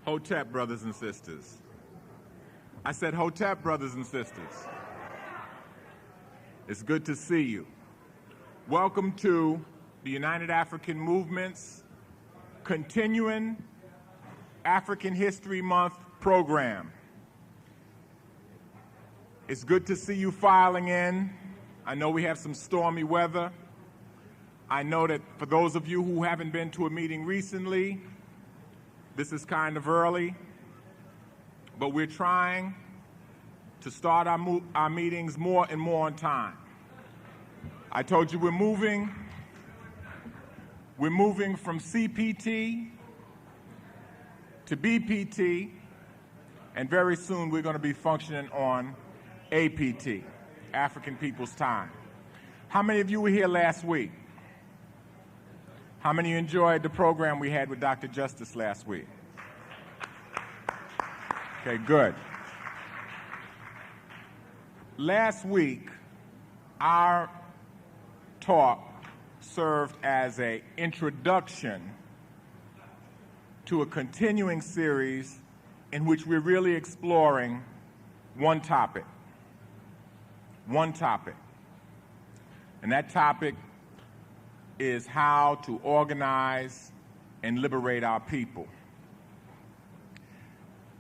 Hotep, brothers and sisters. I said Hotep, brothers and sisters. It's good to see you. Welcome to the United African Movement's continuing African History Month program. It's good to see you filing in. I know we have some stormy weather. I know that for those of you who haven't been to a meeting recently, this is kind of early, but we're trying to start our meetings more and more on time. I told you we're moving from CPT to BPT, and very soon we're going to be functioning on APT, African People's Time. How many of you were here last week? How many enjoyed the program we had with Dr. Justice last week? Okay, good. Last week, our talk served as an introduction to a continuing series in which we're really exploring one topic. And that topic is how to organize and liberate our people.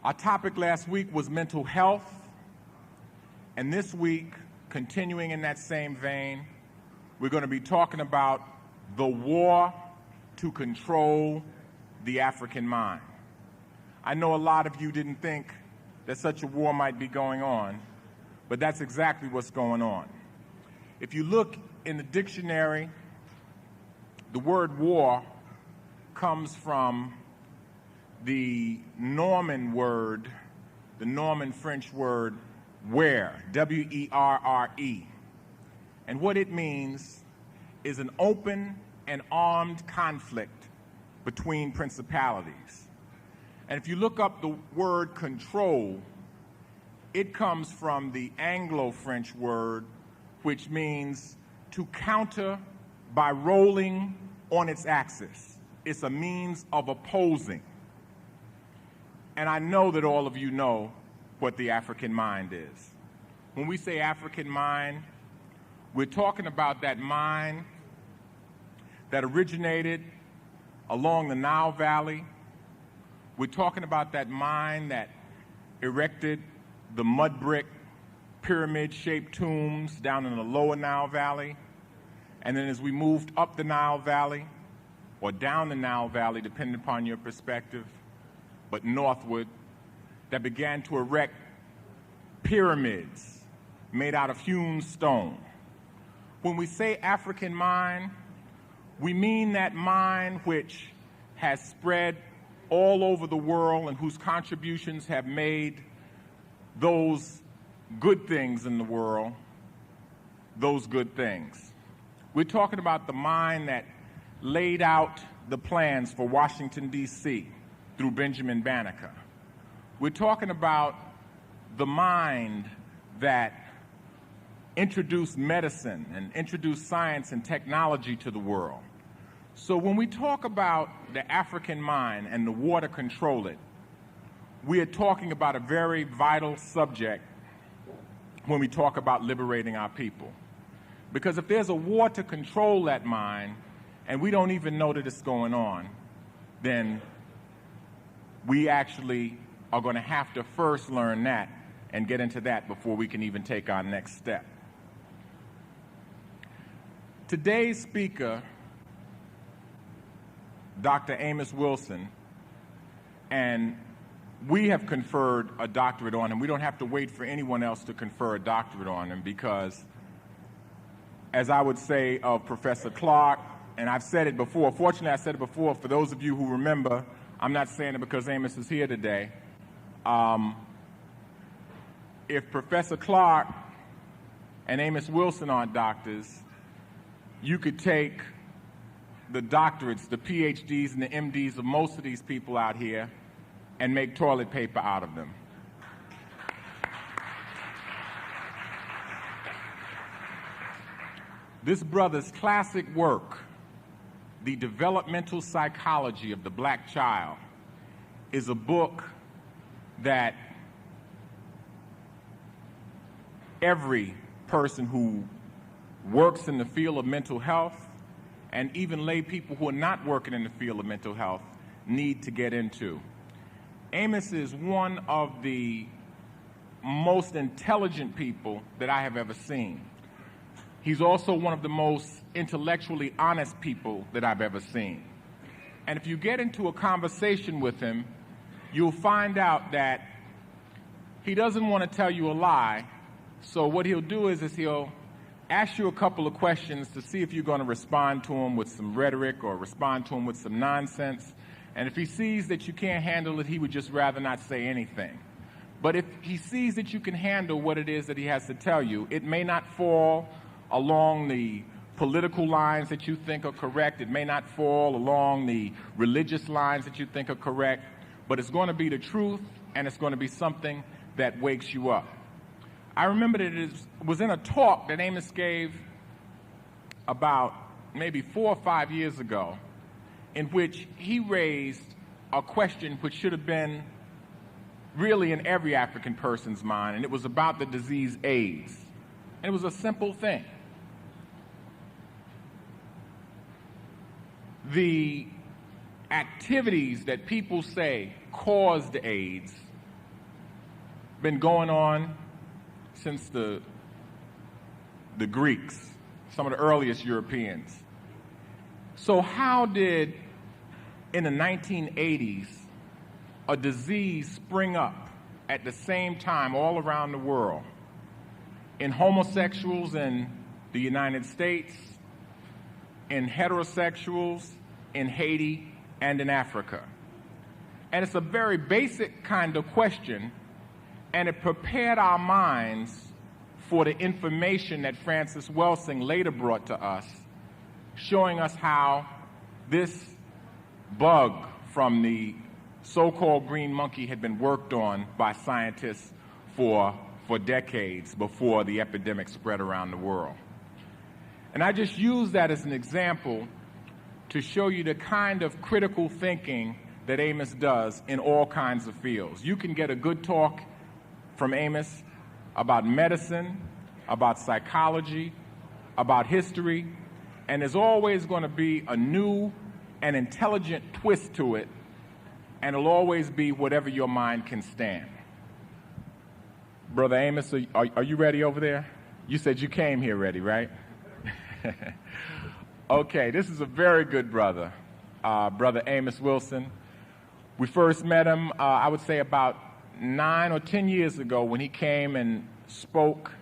Our topic last week was mental health, and this week, continuing in that same vein, we're going to be talking about the war to control the African mind. I know a lot of you didn't think that such a war might be going on, but that's exactly what's going on. If you look in the dictionary, the word war comes from the Norman word, the Norman French word were, W-E-R-R-E. And what it means is an open and armed conflict between principalities. And if you look up the word control, it comes from the Anglo-French word, which means to counter by rolling on its axis. It's a means of opposing. And I know that all of you know what the African mind is. When we say African mind, we're talking about that mind that originated along the Nile Valley. We're talking about that mind that erected the mud brick pyramid-shaped tombs down in the lower Nile Valley. And then as we moved up the Nile Valley, or down the Nile Valley, depending upon your perspective, but northward, that began to erect pyramids made out of hewn stone. When we say African mind, we mean that mind which has spread all over the world and whose contributions have made those good things in the world those good things. We're talking about the mind that laid out the plans for Washington, D.C. through Benjamin Banneker. We're talking about the mind that introduced medicine and introduced science and technology to the world. So when we talk about the African mind and the war to control it, we are talking about a very vital subject when we talk about liberating our people. Because if there's a war to control that mind, and we don't even know that it's going on, then we actually are going to have to first learn that and get into that before we can even take our next step. Today's speaker, Dr. Amos Wilson, and we have conferred a doctorate on him. We don't have to wait for anyone else to confer a doctorate on him because, as I would say of Professor Clark, and I've said it before, fortunately I said it before, for those of you who remember, I'm not saying it because Amos is here today. If Professor Clark and Amos Wilson aren't doctors, you could take the doctorates, the PhDs and the MDs of most of these people out here and make toilet paper out of them. This brother's classic work, The Developmental Psychology of the Black Child, is a book that every person who works in the field of mental health and even lay people who are not working in the field of mental health need to get into. Amos is one of the most intelligent people that I have ever seen. He's also one of the most intellectually honest people that I've ever seen. And if you get into a conversation with him, you'll find out that he doesn't want to tell you a lie. So what he'll do is he'll ask you a couple of questions to see if you're going to respond to him with some rhetoric or respond to him with some nonsense. And if he sees that you can't handle it, he would just rather not say anything. But if he sees that you can handle what it is that he has to tell you, it may not fall along the political lines that you think are correct. It may not fall along the religious lines that you think are correct. But it's going to be the truth, and it's going to be something that wakes you up. I remember that it was in a talk that Amos gave about maybe 4 or 5 years ago, in which he raised a question which should have been really in every African person's mind, and it was about the disease AIDS. And it was a simple thing. The activities that people say caused AIDS been going on since the Greeks, some of the earliest Europeans. So how did, in the 1980s, a disease spring up at the same time all around the world in homosexuals in the United States, in heterosexuals in Haiti and in Africa? And it's a very basic kind of question, and it prepared our minds for the information that Francis Welsing later brought to us, showing us how this bug from the so-called green monkey had been worked on by scientists for decades before the epidemic spread around the world. And I just use that as an example to show you the kind of critical thinking that Amos does in all kinds of fields. You can get a good talk from Amos about medicine, about psychology, about history, and there's always going to be a new and intelligent twist to it, and it'll always be whatever your mind can stand. Brother Amos, are you ready over there? You said you came here ready, right? Okay, this is a very good brother, Brother Amos Wilson. We first met him, I would say about 9 or 10 years ago when he came and spoke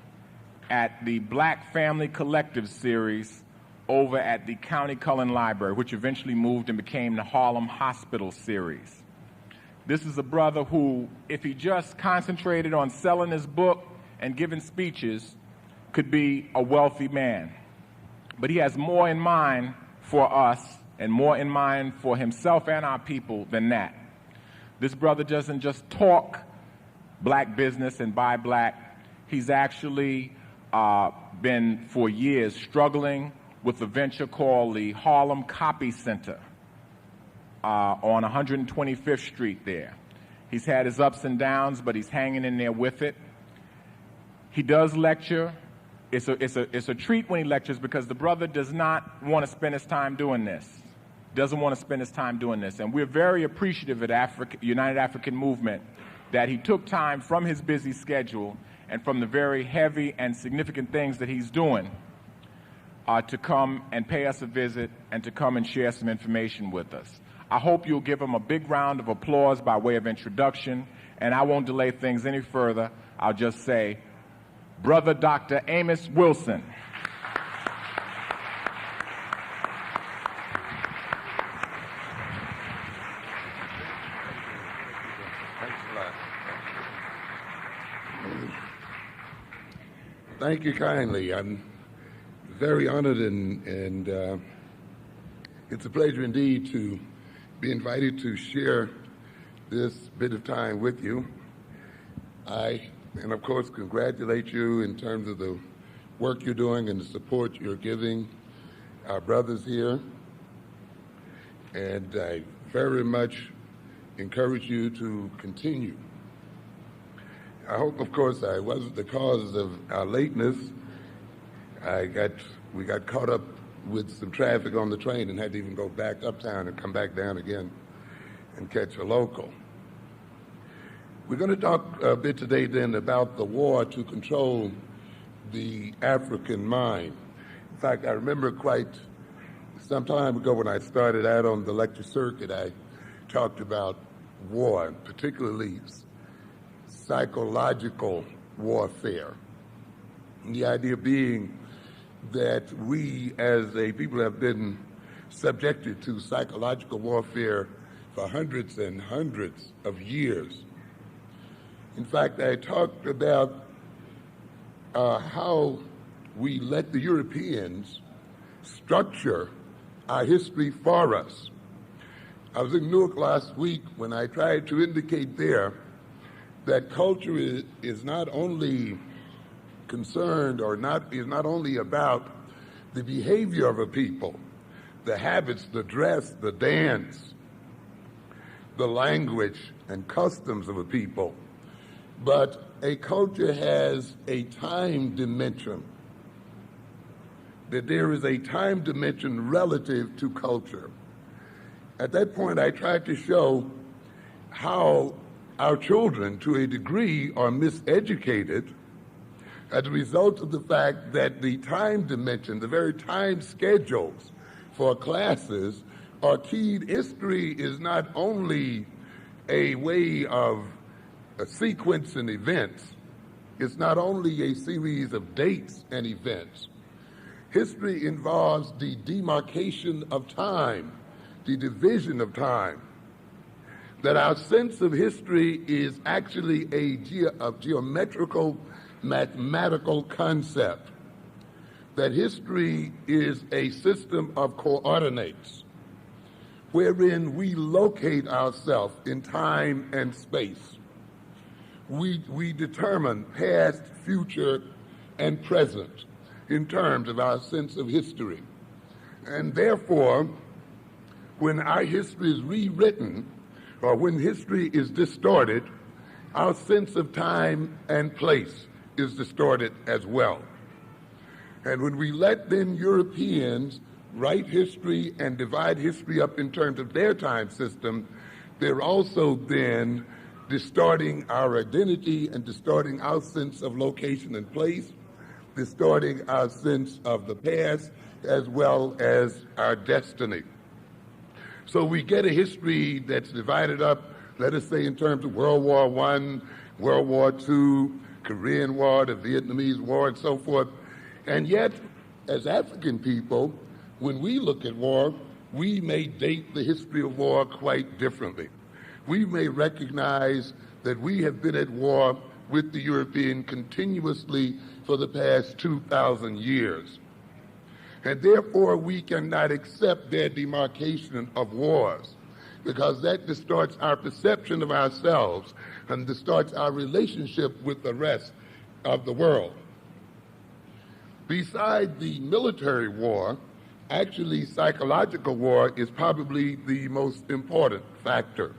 at the Black Family Collective series over at the County Cullen Library, which eventually moved and became the Harlem Hospital series. This is a brother who, if he just concentrated on selling his book and giving speeches, could be a wealthy man. But he has more in mind for us and more in mind for himself and our people than that. This brother doesn't just talk black business and buy black. He's actually been for years struggling with a venture called the Harlem Copy Center on 125th Street there. He's had his ups and downs, but he's hanging in there with it. He does lecture. It's a treat when he lectures because the brother does not want to spend his time doing this. Doesn't want to spend his time doing this. And we're very appreciative at United African Movement that he took time from his busy schedule and from the very heavy and significant things that he's doing to come and pay us a visit and to come and share some information with us. I hope you'll give him a big round of applause by way of introduction, and I won't delay things any further. I'll just say, Brother Dr. Amos Wilson. Thank you kindly. I'm very honored and it's a pleasure indeed to be invited to share this bit of time with you. And of course, congratulate you in terms of the work you're doing and the support you're giving our brothers here. And I very much encourage you to continue. I hope, of course, I wasn't the cause of our lateness. We got caught up with some traffic on the train and had to even go back uptown and come back down again and catch a local. We're going to talk a bit today then about the war to control the African mind. In fact, I remember quite some time ago when I started out on the lecture circuit, I talked about war, particularly psychological warfare. And the idea being that we as a people have been subjected to psychological warfare for hundreds and hundreds of years. In fact, I talked about how we let the Europeans structure our history for us. I was in Newark last week when I tried to indicate there that culture is not only concerned or is not only about the behavior of a people, the habits, the dress, the dance, the language and customs of a people, but a culture has a time dimension, that there is a time dimension relative to culture. At that point, I tried to show how our children, to a degree, are miseducated as a result of the fact that the time dimension, the very time schedules for classes are keyed. History is not only a way of a sequence and events, it's not only a series of dates and events. History involves the demarcation of time, the division of time. That our sense of history is actually a geometrical, mathematical concept. That history is a system of coordinates wherein we locate ourselves in time and space. We determine past, future, and present in terms of our sense of history. And therefore, when our history is rewritten, or when history is distorted, our sense of time and place is distorted as well. And when we let then Europeans write history and divide history up in terms of their time system, they're also then distorting our identity and distorting our sense of location and place, distorting our sense of the past as well as our destiny. So we get a history that's divided up, let us say, in terms of World War I, World War II, Korean War, the Vietnamese War, and so forth. And yet, as African people, when we look at war, we may date the history of war quite differently. We may recognize that we have been at war with the European continuously for the past 2,000 years. And therefore, we cannot accept their demarcation of wars, because that distorts our perception of ourselves and distorts our relationship with the rest of the world. Beside the military war, actually psychological war is probably the most important factor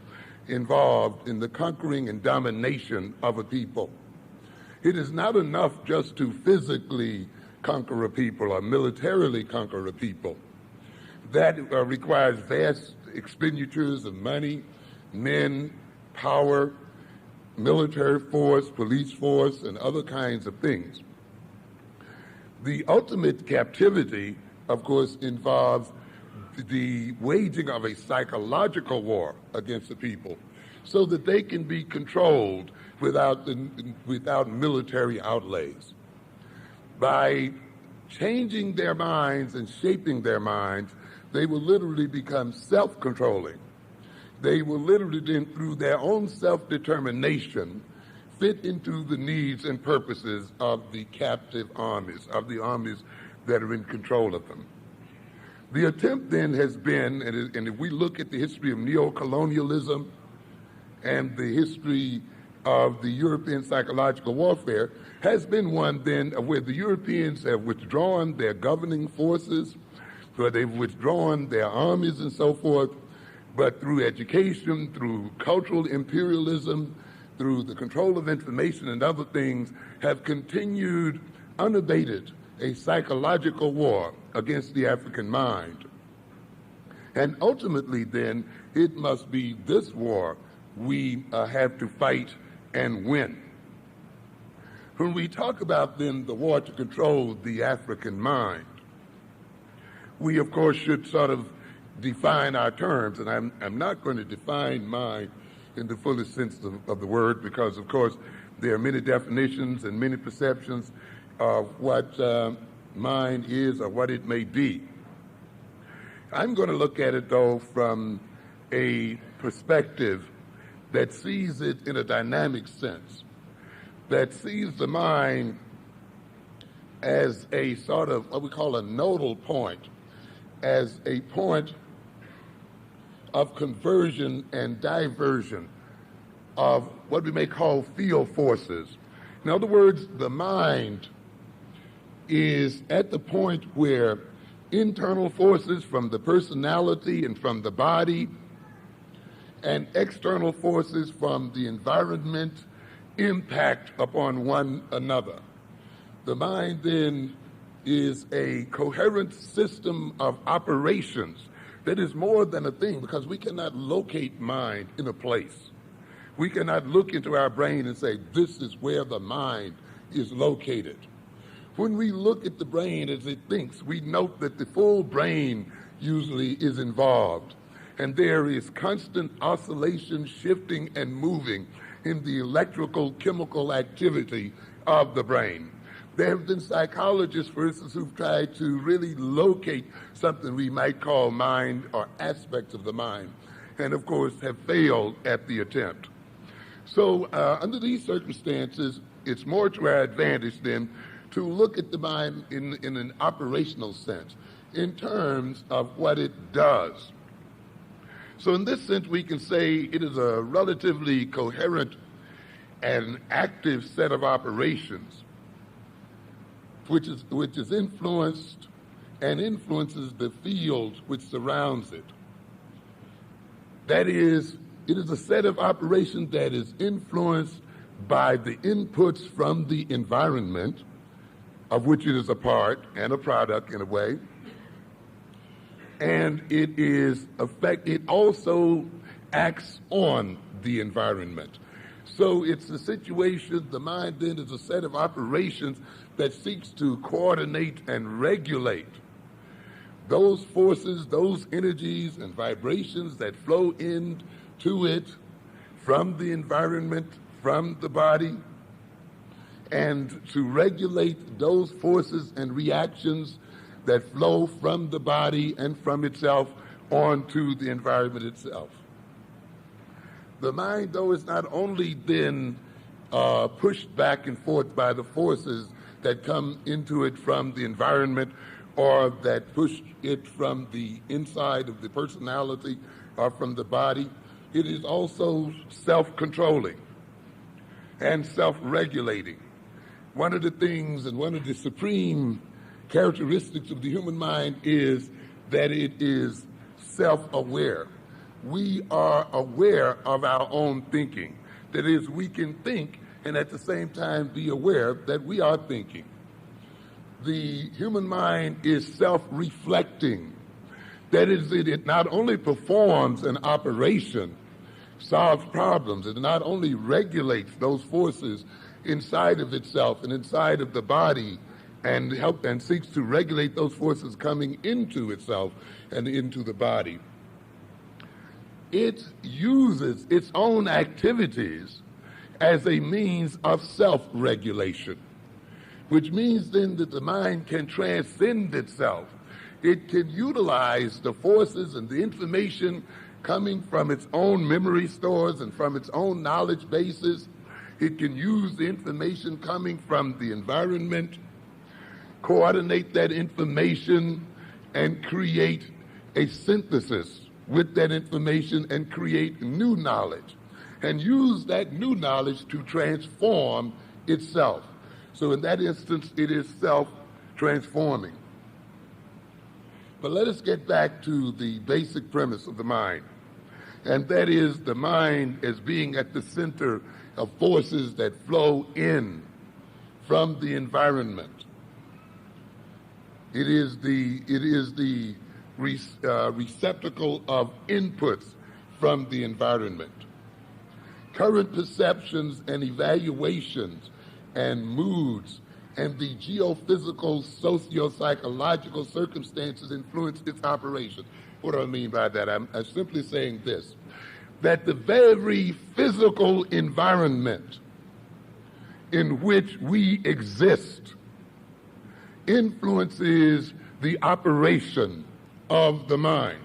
involved in the conquering and domination of a people. It is not enough just to physically conquer a people or militarily conquer a people. That requires vast expenditures of money, men, power, military force, police force, and other kinds of things. The ultimate captivity, of course, involves the waging of a psychological war against the people so that they can be controlled without military outlays. By changing their minds and shaping their minds, they will literally become self-controlling. They will literally then, through their own self-determination, fit into the needs and purposes of the captive armies, of the armies that are in control of them. The attempt then has been, and if we look at the history of neo-colonialism and the history of the European psychological warfare, has been one then where the Europeans have withdrawn their governing forces, where they've withdrawn their armies and so forth, but through education, through cultural imperialism, through the control of information and other things, have continued unabated a psychological war against the African mind. And ultimately, then, it must be this war we have to fight and win. When we talk about, then, the war to control the African mind, we, of course, should sort of define our terms. And I'm not going to define mind in the fullest sense of the word because, of course, there are many definitions and many perceptions of what mind is or what it may be. I'm going to look at it, though, from a perspective that sees it in a dynamic sense, that sees the mind as a sort of what we call a nodal point, as a point of conversion and diversion of what we may call field forces. In other words, the mind is at the point where internal forces from the personality and from the body and external forces from the environment impact upon one another. The mind then is a coherent system of operations that is more than a thing, because we cannot locate mind in a place. We cannot look into our brain and say, this is where the mind is located. When we look at the brain as it thinks, we note that the full brain usually is involved. And there is constant oscillation, shifting, and moving in the electrical chemical activity of the brain. There have been psychologists, for instance, who've tried to really locate something we might call mind or aspects of the mind, and of course have failed at the attempt. So under these circumstances, it's more to our advantage then to look at the mind in an operational sense, in terms of what it does. So in this sense, we can say it is a relatively coherent and active set of operations which is influenced and influences the field which surrounds it. That is, it is a set of operations that is influenced by the inputs from the environment, of which it is a part and a product in a way, and it also acts on the environment. So it's a situation, the mind then is a set of operations that seeks to coordinate and regulate those forces, those energies and vibrations that flow into it from the environment, from the body, and to regulate those forces and reactions that flow from the body and from itself onto the environment itself. The mind, though, is not only then pushed back and forth by the forces that come into it from the environment or that push it from the inside of the personality or from the body, it is also self-controlling and self-regulating. One of the things and one of the supreme characteristics of the human mind is that it is self-aware. We are aware of our own thinking. That is, we can think and at the same time be aware that we are thinking. The human mind is self-reflecting. That is, it not only performs an operation, solves problems, it not only regulates those forces inside of itself and inside of the body and seeks to regulate those forces coming into itself and into the body. It uses its own activities as a means of self-regulation, which means then that the mind can transcend itself. It can utilize the forces and the information coming from its own memory stores and from its own knowledge bases. It can use the information coming from the environment, coordinate that information, and create a synthesis with that information and create new knowledge, and use that new knowledge to transform itself. So in that instance, it is self-transforming. But let us get back to the basic premise of the mind. and that is the mind as being at the center of forces that flow in from the environment. It is the receptacle of inputs from the environment. Current perceptions and evaluations and moods and the geophysical, socio-psychological circumstances influence its operation. What do I mean by that? I'm simply saying this, that the very physical environment in which we exist influences the operation of the mind.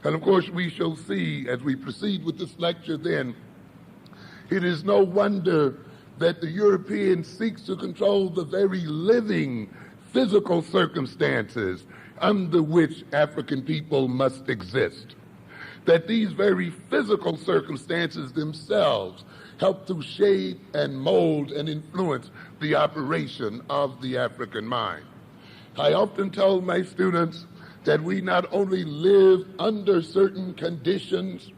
And of course, we shall see as we proceed with this lecture then, it is no wonder that the European seeks to control the very living physical circumstances under which African people must exist. That these very physical circumstances themselves help to shape and mold and influence the operation of the African mind. I often tell my students that we not only live under certain conditions,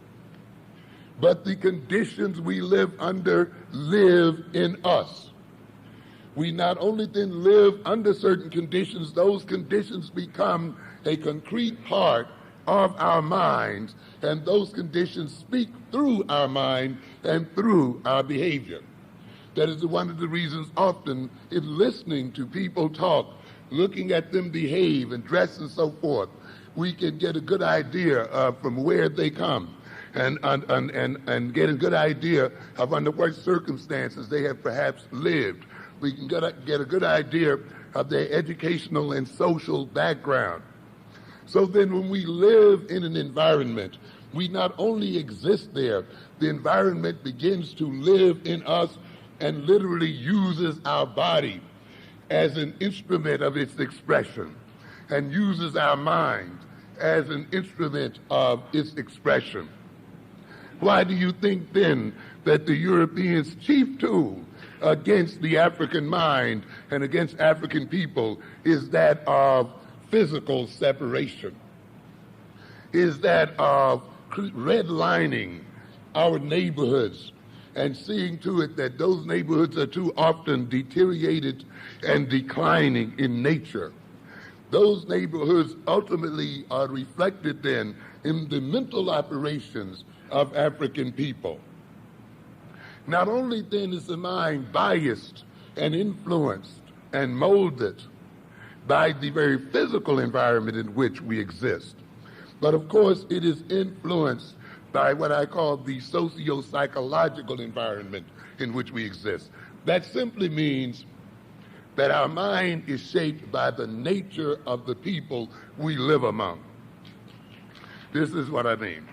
but the conditions we live under live in us. We not only then live under certain conditions, those conditions become a concrete part of our minds, and those conditions speak through our mind and through our behavior. That is one of the reasons often in listening to people talk, looking at them behave and dress and so forth, we can get a good idea from where they come. And get a good idea of under what circumstances they have perhaps lived. We can get a good idea of their educational and social background. So then when we live in an environment, we not only exist there, the environment begins to live in us and literally uses our body as an instrument of its expression and uses our mind as an instrument of its expression. Why do you think then that the Europeans' chief tool against the African mind and against African people is that of physical separation? Is that of redlining our neighborhoods and seeing to it that those neighborhoods are too often deteriorated and declining in nature? Those neighborhoods ultimately are reflected then in the mental operations of African people. Not only then is the mind biased and influenced and molded by the very physical environment in which we exist, but of course it is influenced by what I call the socio-psychological environment in which we exist. That simply means that our mind is shaped by the nature of the people we live among. This is what I mean.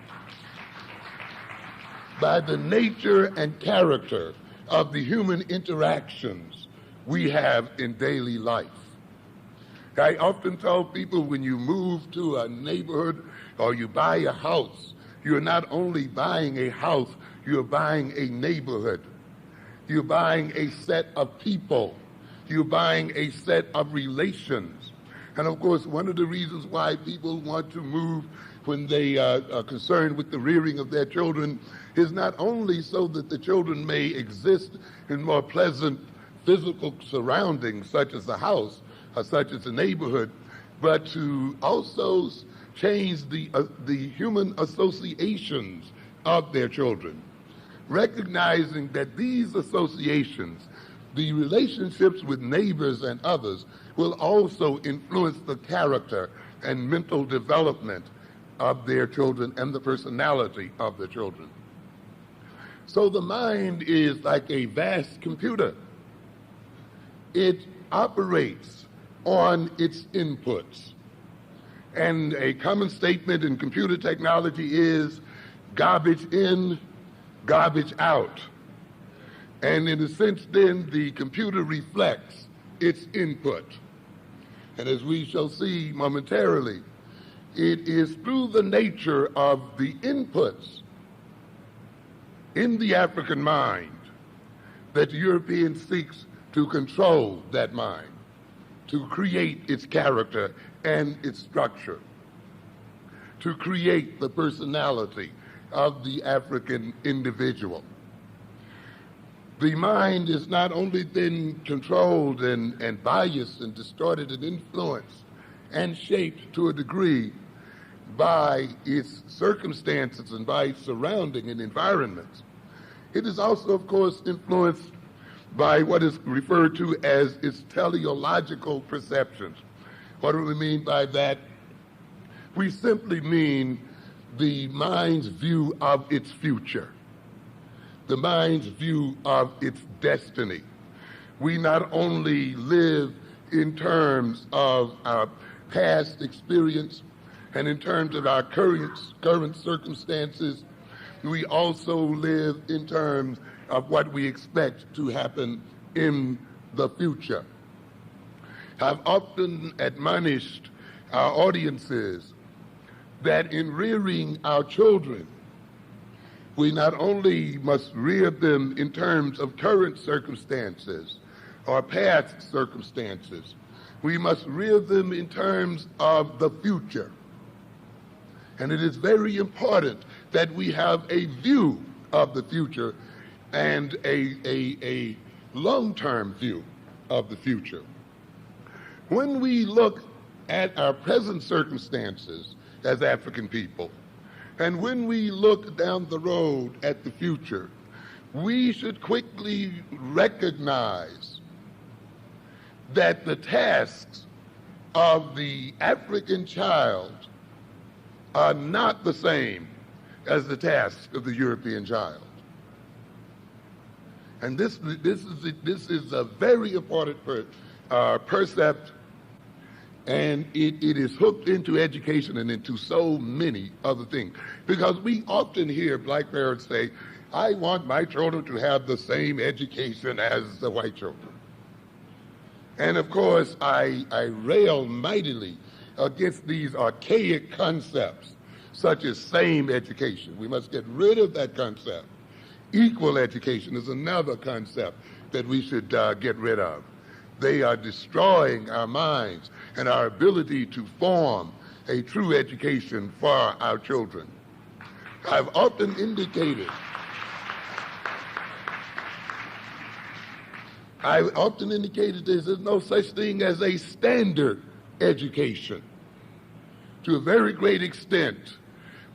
By the nature and character of the human interactions we have in daily life. I often tell people when you move to a neighborhood or you buy a house, you're not only buying a house, you're buying a neighborhood. You're buying a set of people. You're buying a set of relations. And of course, one of the reasons why people want to move when they are concerned with the rearing of their children is not only so that the children may exist in more pleasant physical surroundings, such as a house or such as a neighborhood, but to also change the human associations of their children, recognizing that these associations, the relationships with neighbors and others, will also influence the character and mental development of their children and the personality of the children. So the mind is like a vast computer. It operates on its inputs. And a common statement in computer technology is garbage in, garbage out. And in a sense then, the computer reflects its input. And as we shall see momentarily, it is through the nature of the inputs in the African mind that the European seeks to control that mind, to create its character and its structure, to create the personality of the African individual. The mind is not only then controlled and biased and distorted and influenced and shaped to a degree by its circumstances and by its surrounding and environments. It is also, of course, influenced by what is referred to as its teleological perceptions. What do we mean by that? We simply mean the mind's view of its future, the mind's view of its destiny. We not only live in terms of our past experience and in terms of our current circumstances, we also live in terms of what we expect to happen in the future. I've often admonished our audiences that in rearing our children, we not only must rear them in terms of current circumstances or past circumstances, we must rear them in terms of the future. And it is very important that we have a view of the future and a long-term view of the future. When we look at our present circumstances as African people, and when we look down the road at the future, we should quickly recognize that the tasks of the African child are not the same as the tasks of the European child. And this is a very important percept, and it is hooked into education and into so many other things. Because we often hear black parents say, I want my children to have the same education as the white children. And of course, I rail mightily against these archaic concepts, such as same education. We must get rid of that concept. Equal education is another concept that we should get rid of. They are destroying our minds and our ability to form a true education for our children. I've often indicated there's no such thing as a standard education. To a very great extent,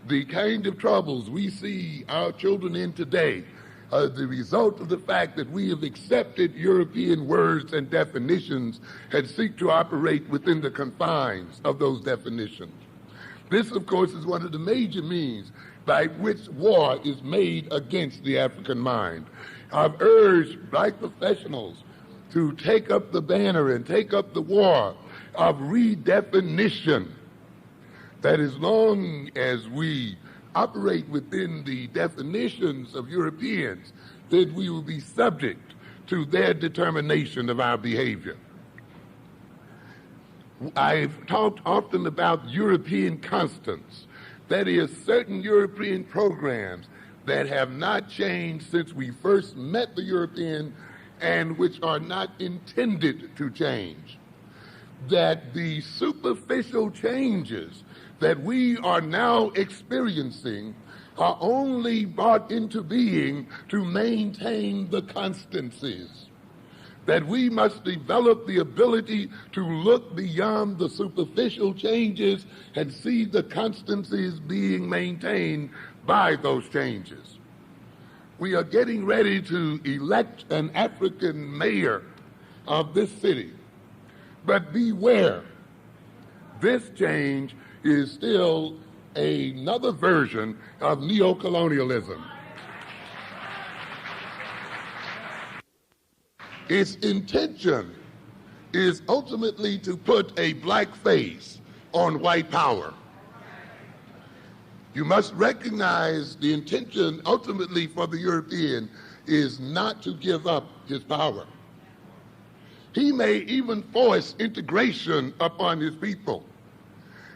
the kind of troubles we see our children in today are the result of the fact that we have accepted European words and definitions and seek to operate within the confines of those definitions. This, of course, is one of the major means by which war is made against the African mind. I've urged black professionals to take up the banner and take up the war of redefinition, that as long as we operate within the definitions of Europeans, then we will be subject to their determination of our behavior. I've talked often about European constants, that is, certain European programs that have not changed since we first met the European and which are not intended to change. That the superficial changes that we are now experiencing are only brought into being to maintain the constancies. That we must develop the ability to look beyond the superficial changes and see the constancies being maintained by those changes. We are getting ready to elect an African mayor of this city. But beware, this change is still another version of neocolonialism. Its intention is ultimately to put a black face on white power. You must recognize the intention ultimately for the European is not to give up his power. He may even force integration upon his people.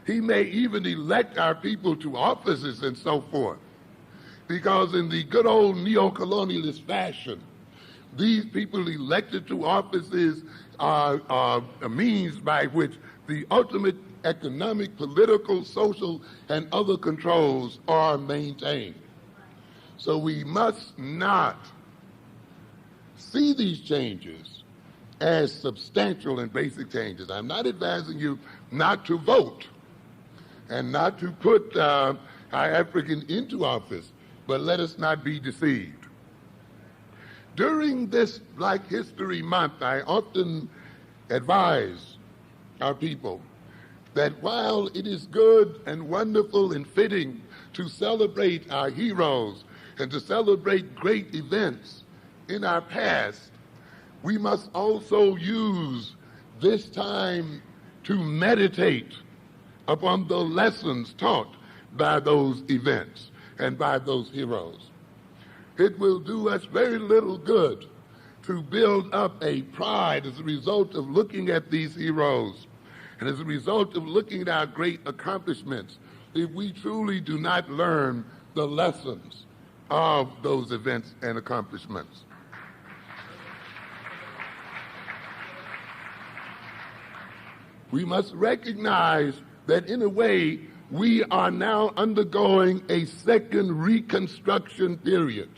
He may even elect our people to offices and so forth. Because in the good old neocolonialist fashion, these people elected to offices are a means by which the ultimate economic, political, social, and other controls are maintained. So we must not see these changes as substantial and basic changes. I'm not advising you not to vote and not to put our African into office, but let us not be deceived. During this Black History Month, I often advise our people that while it is good and wonderful and fitting to celebrate our heroes and to celebrate great events in our past, we must also use this time to meditate upon the lessons taught by those events and by those heroes. It will do us very little good to build up a pride as a result of looking at these heroes and as a result of looking at our great accomplishments if we truly do not learn the lessons of those events and accomplishments. We must recognize that in a way we are now undergoing a second Reconstruction period.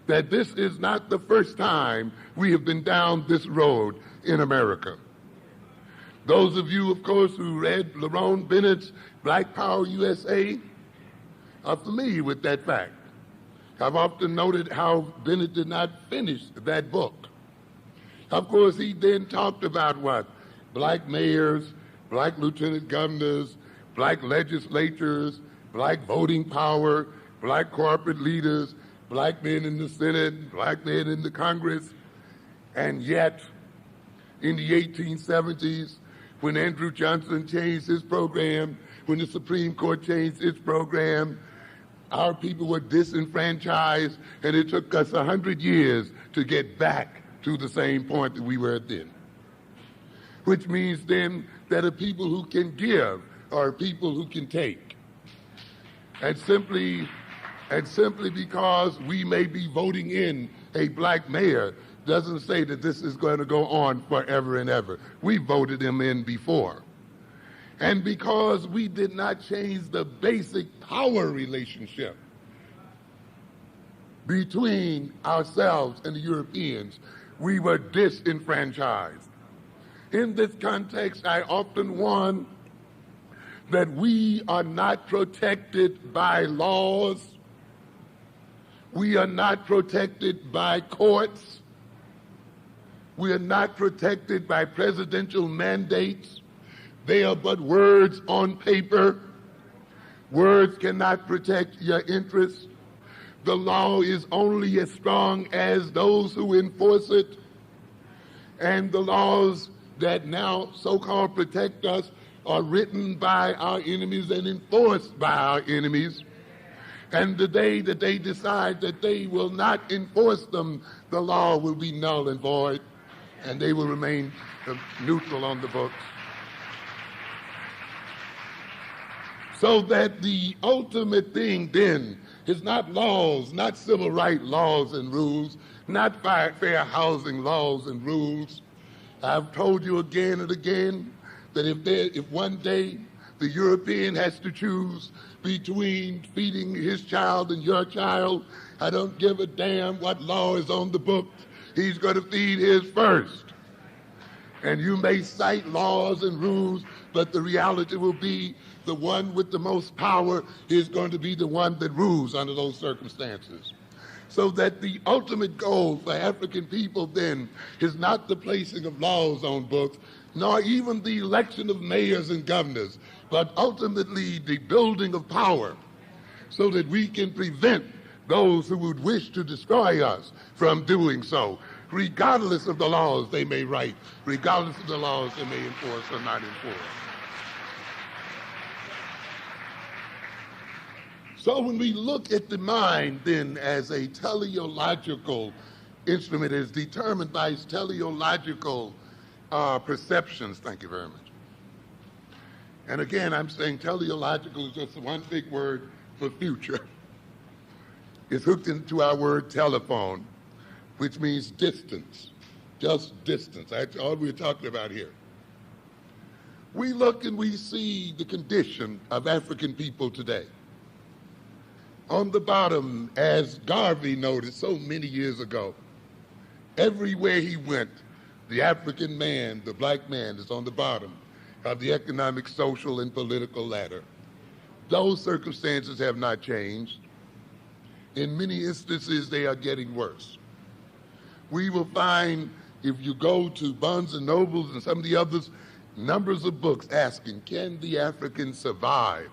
That this is not the first time we have been down this road in America. Those of you, of course, who read Lerone Bennett's Black Power USA are familiar with that fact. I've often noted how Bennett did not finish that book. Of course, he then talked about what? Black mayors, black lieutenant governors, black legislatures, black voting power, black corporate leaders, black men in the Senate, black men in the Congress. And yet, in the 1870s, when Andrew Johnson changed his program, when the Supreme Court changed its program, our people were disenfranchised, and it took us 100 years to get back to the same point that we were at then. Which means then that a people who can give are people who can take. And simply because we may be voting in a black mayor doesn't say that this is going to go on forever and ever. We voted him in before. And because we did not change the basic power relationship between ourselves and the Europeans, we were disenfranchised. In this context, I often warn that we are not protected by laws. We are not protected by courts. We are not protected by presidential mandates. They are but words on paper. Words cannot protect your interests. The law is only as strong as those who enforce it. And the laws that now so-called protect us are written by our enemies and enforced by our enemies. And the day that they decide that they will not enforce them, the law will be null and void, and they will remain neutral on the books. So that the ultimate thing then is not laws, not civil rights laws and rules, not fair housing laws and rules. I've told you again and again that if one day the European has to choose between feeding his child and your child, I don't give a damn what law is on the books. He's going to feed his first. And you may cite laws and rules, but the reality will be the one with the most power is going to be the one that rules under those circumstances. So that the ultimate goal for African people then is not the placing of laws on books, nor even the election of mayors and governors, but ultimately the building of power so that we can prevent those who would wish to destroy us from doing so, regardless of the laws they may write, regardless of the laws they may enforce or not enforce. So when we look at the mind then as a teleological instrument, is determined by its teleological perceptions. Thank you very much. And again, I'm saying teleological is just one big word for future. It's hooked into our word telephone, which means distance, just distance. That's all we're talking about here. We look and we see the condition of African people today. On the bottom, as Garvey noted so many years ago, everywhere he went, the African man, the black man, is on the bottom of the economic, social, and political ladder. Those circumstances have not changed. In many instances, they are getting worse. We will find, if you go to Barnes and Nobles and some of the others, numbers of books asking, can the African survive?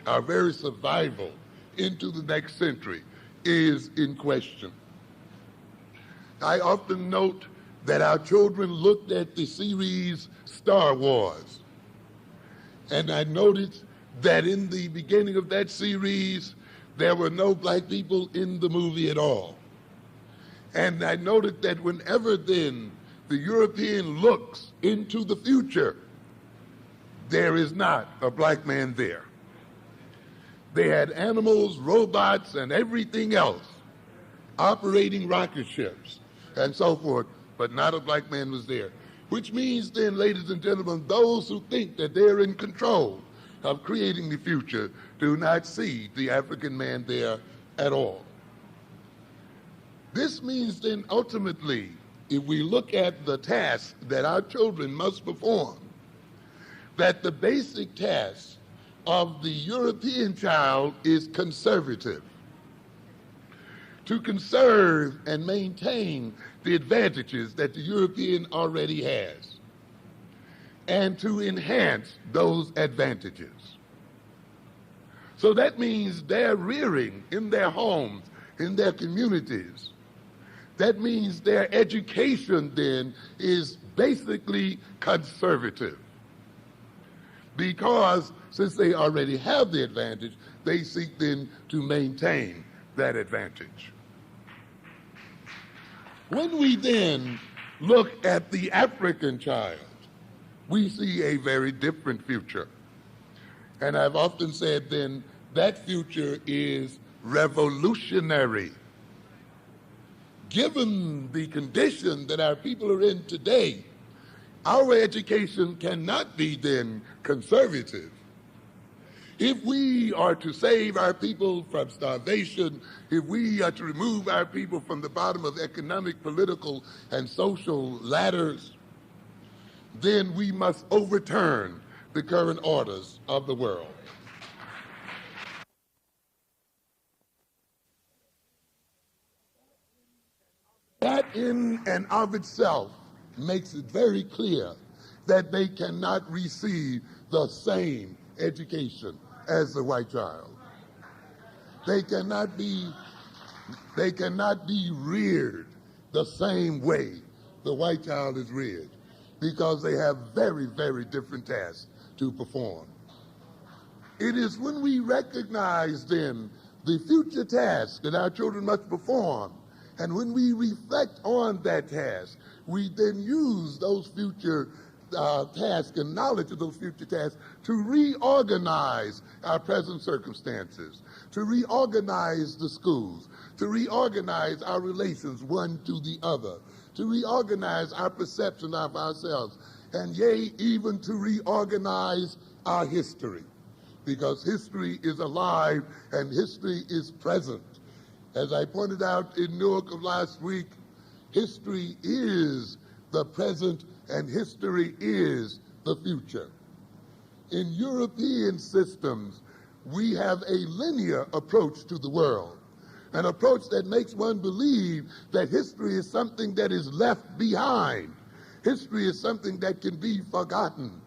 Our very survival into the next century is in question. I often note that our children looked at the series Star Wars, and I noticed that in the beginning of that series, there were no black people in the movie at all. And I noted that whenever then the European looks into the future, there is not a black man there. They had animals, robots, and everything else, operating rocket ships and so forth, but not a black man was there. Which means then, ladies and gentlemen, those who think that they're in control of creating the future do not see the African man there at all. This means then ultimately, if we look at the task that our children must perform, that the basic task of the European child is conservative. To conserve and maintain the advantages that the European already has, and to enhance those advantages. So that means they're rearing in their homes, in their communities. That means their education then is basically conservative. Because since they already have the advantage, they seek then to maintain that advantage. When we then look at the African child, we see a very different future. And I've often said then that future is revolutionary. Given the condition that our people are in today, our education cannot be then conservative. If we are to save our people from starvation, if we are to remove our people from the bottom of economic, political, and social ladders, then we must overturn the current orders of the world. That in and of itself makes it very clear that they cannot receive the same education as the white child. They cannot be reared the same way the white child is reared, because they have very, very different tasks to perform. It is when we recognize then the future tasks that our children must perform, and when we reflect on that task, we then use those future tasks and knowledge of those future tasks to reorganize our present circumstances, to reorganize the schools, to reorganize our relations one to the other, to reorganize our perception of ourselves, and yea, even to reorganize our history, because history is alive and history is present. As I pointed out in Newark of last week, history is the present and history is the future. In European systems, we have a linear approach to the world, an approach that makes one believe that history is something that is left behind. History is something that can be forgotten.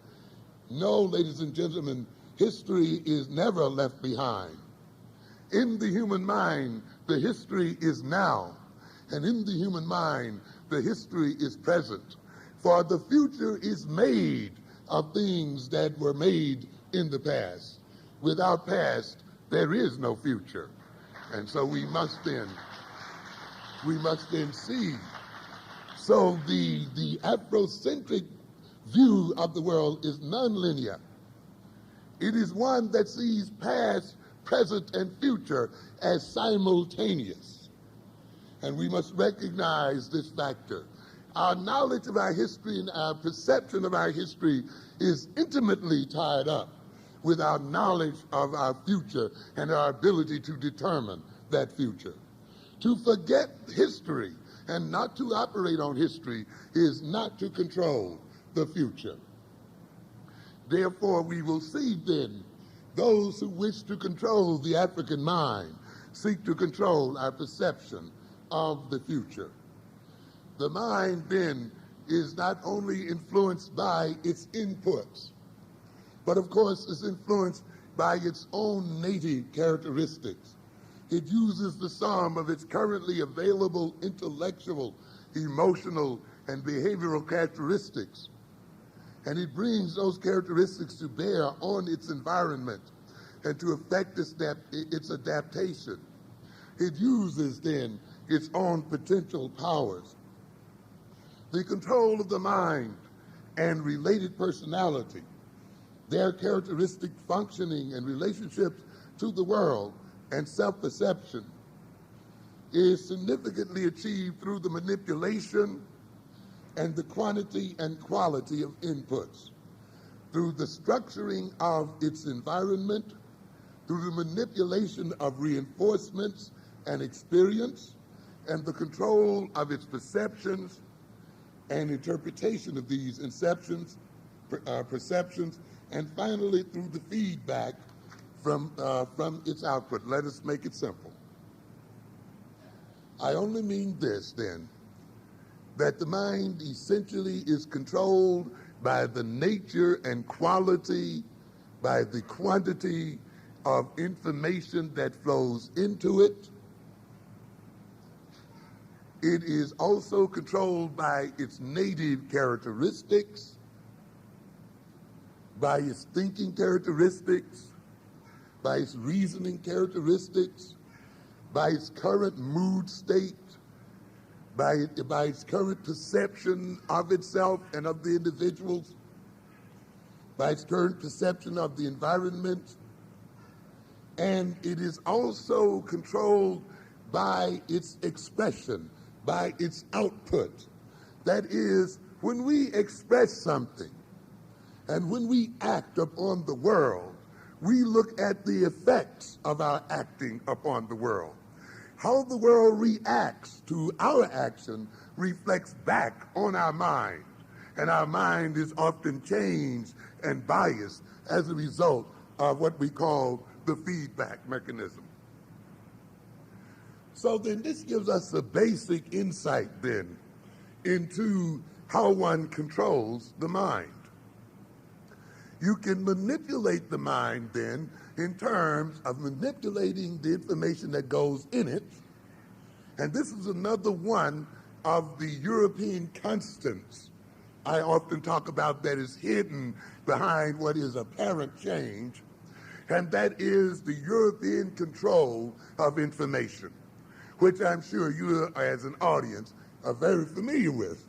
No, ladies and gentlemen, history is never left behind. In the human mind, the history is now, and in the human mind, the history is present. For the future is made of things that were made in the past. Without past, there is no future. And so we must then see. So the Afrocentric view of the world is nonlinear. It is one that sees past, present, and future as simultaneous. And we must recognize this factor. Our knowledge of our history and our perception of our history is intimately tied up with our knowledge of our future and our ability to determine that future. To forget history and not to operate on history is not to control the future. Therefore, we will see then those who wish to control the African mind seek to control our perception of the future. The mind then is not only influenced by its inputs, but of course is influenced by its own native characteristics. It uses the sum of its currently available intellectual, emotional, and behavioral characteristics, and it brings those characteristics to bear on its environment and to affect its adaptation. It uses then its own potential powers. The control of the mind and related personality, their characteristic functioning and relationships to the world and self-perception, is significantly achieved through the manipulation and the quantity and quality of inputs, through the structuring of its environment, through the manipulation of reinforcements and experience, and the control of its perceptions and interpretation of these perceptions, and finally through the feedback from its output. Let us make it simple. I only mean this then, that the mind essentially is controlled by the nature and quality, by the quantity of information that flows into it. It is also controlled by its native characteristics, by its thinking characteristics, by its reasoning characteristics, by its current mood state, by its current perception of itself and of the individuals, by its current perception of the environment, and it is also controlled by its expression, by its output. That is, when we express something and when we act upon the world, we look at the effects of our acting upon the world. How the world reacts to our action reflects back on our mind, and our mind is often changed and biased as a result of what we call the feedback mechanism. So then this gives us a basic insight then into how one controls the mind. You can manipulate the mind then in terms of manipulating the information that goes in it. And this is another one of the European constants I often talk about that is hidden behind what is apparent change, and that is the European control of information, which I'm sure you as an audience are very familiar with.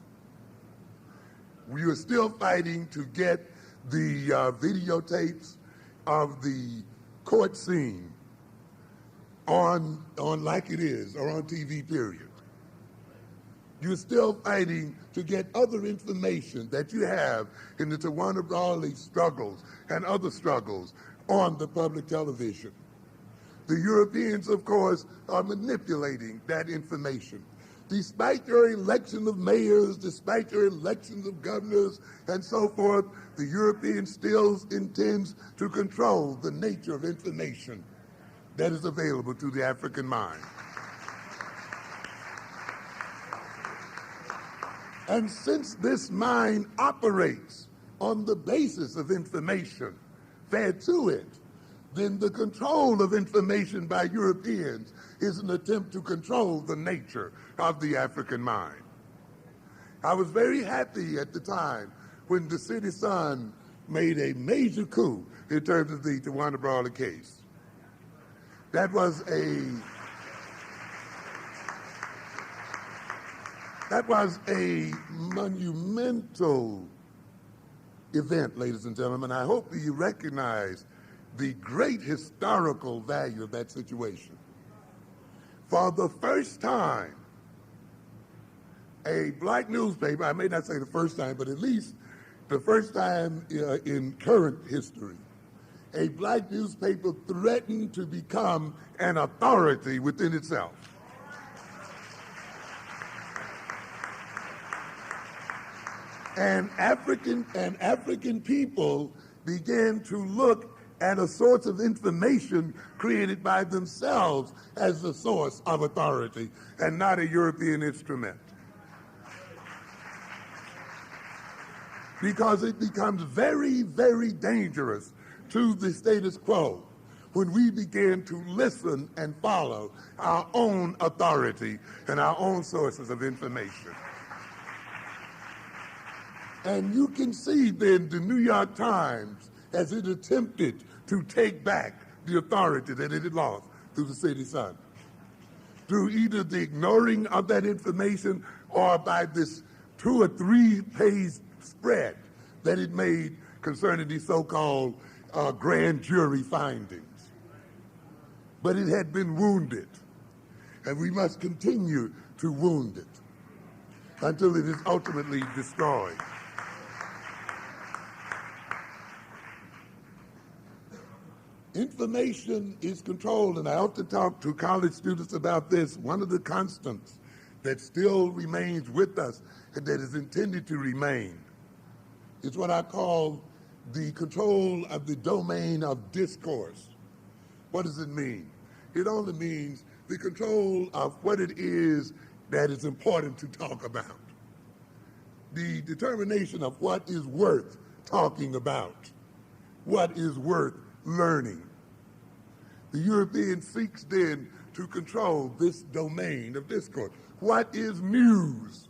We are still fighting to get the videotapes of the court scene on Like It Is or on TV, period. You're still fighting to get other information that you have in the Tawana Brawley struggles and other struggles on the public television. The Europeans, of course, are manipulating that information. Despite your election of mayors, despite your elections of governors, and so forth, the European still intends to control the nature of information that is available to the African mind. And since this mind operates on the basis of information fed to it, then the control of information by Europeans is an attempt to control the nature of the African mind. I was very happy at the time when the City Sun made a major coup in terms of the Tawana Brawley case. That was a monumental event, ladies and gentlemen. I hope that you recognize the great historical value of that situation. For the first time, a black newspaper, I may not say the first time, but at least the first time in current history, a black newspaper threatened to become an authority within itself. And African people began to look at a source of information created by themselves as the source of authority and not a European instrument. Because it becomes very, very dangerous to the status quo when we begin to listen and follow our own authority and our own sources of information. And you can see then the New York Times, as it attempted to take back the authority that it had lost through the City Sun, through either the ignoring of that information or by this 2 or 3 page spread that it made concerning these so-called grand jury findings. But it had been wounded, and we must continue to wound it until it is ultimately destroyed. Information is controlled, and I often talk to college students about this. One of the constants that still remains with us and that is intended to remain is what I call the control of the domain of discourse. What does it mean? It only means the control of what it is that is important to talk about. The determination of what is worth talking about, what is worth learning. The European seeks then to control this domain of discourse. What is news?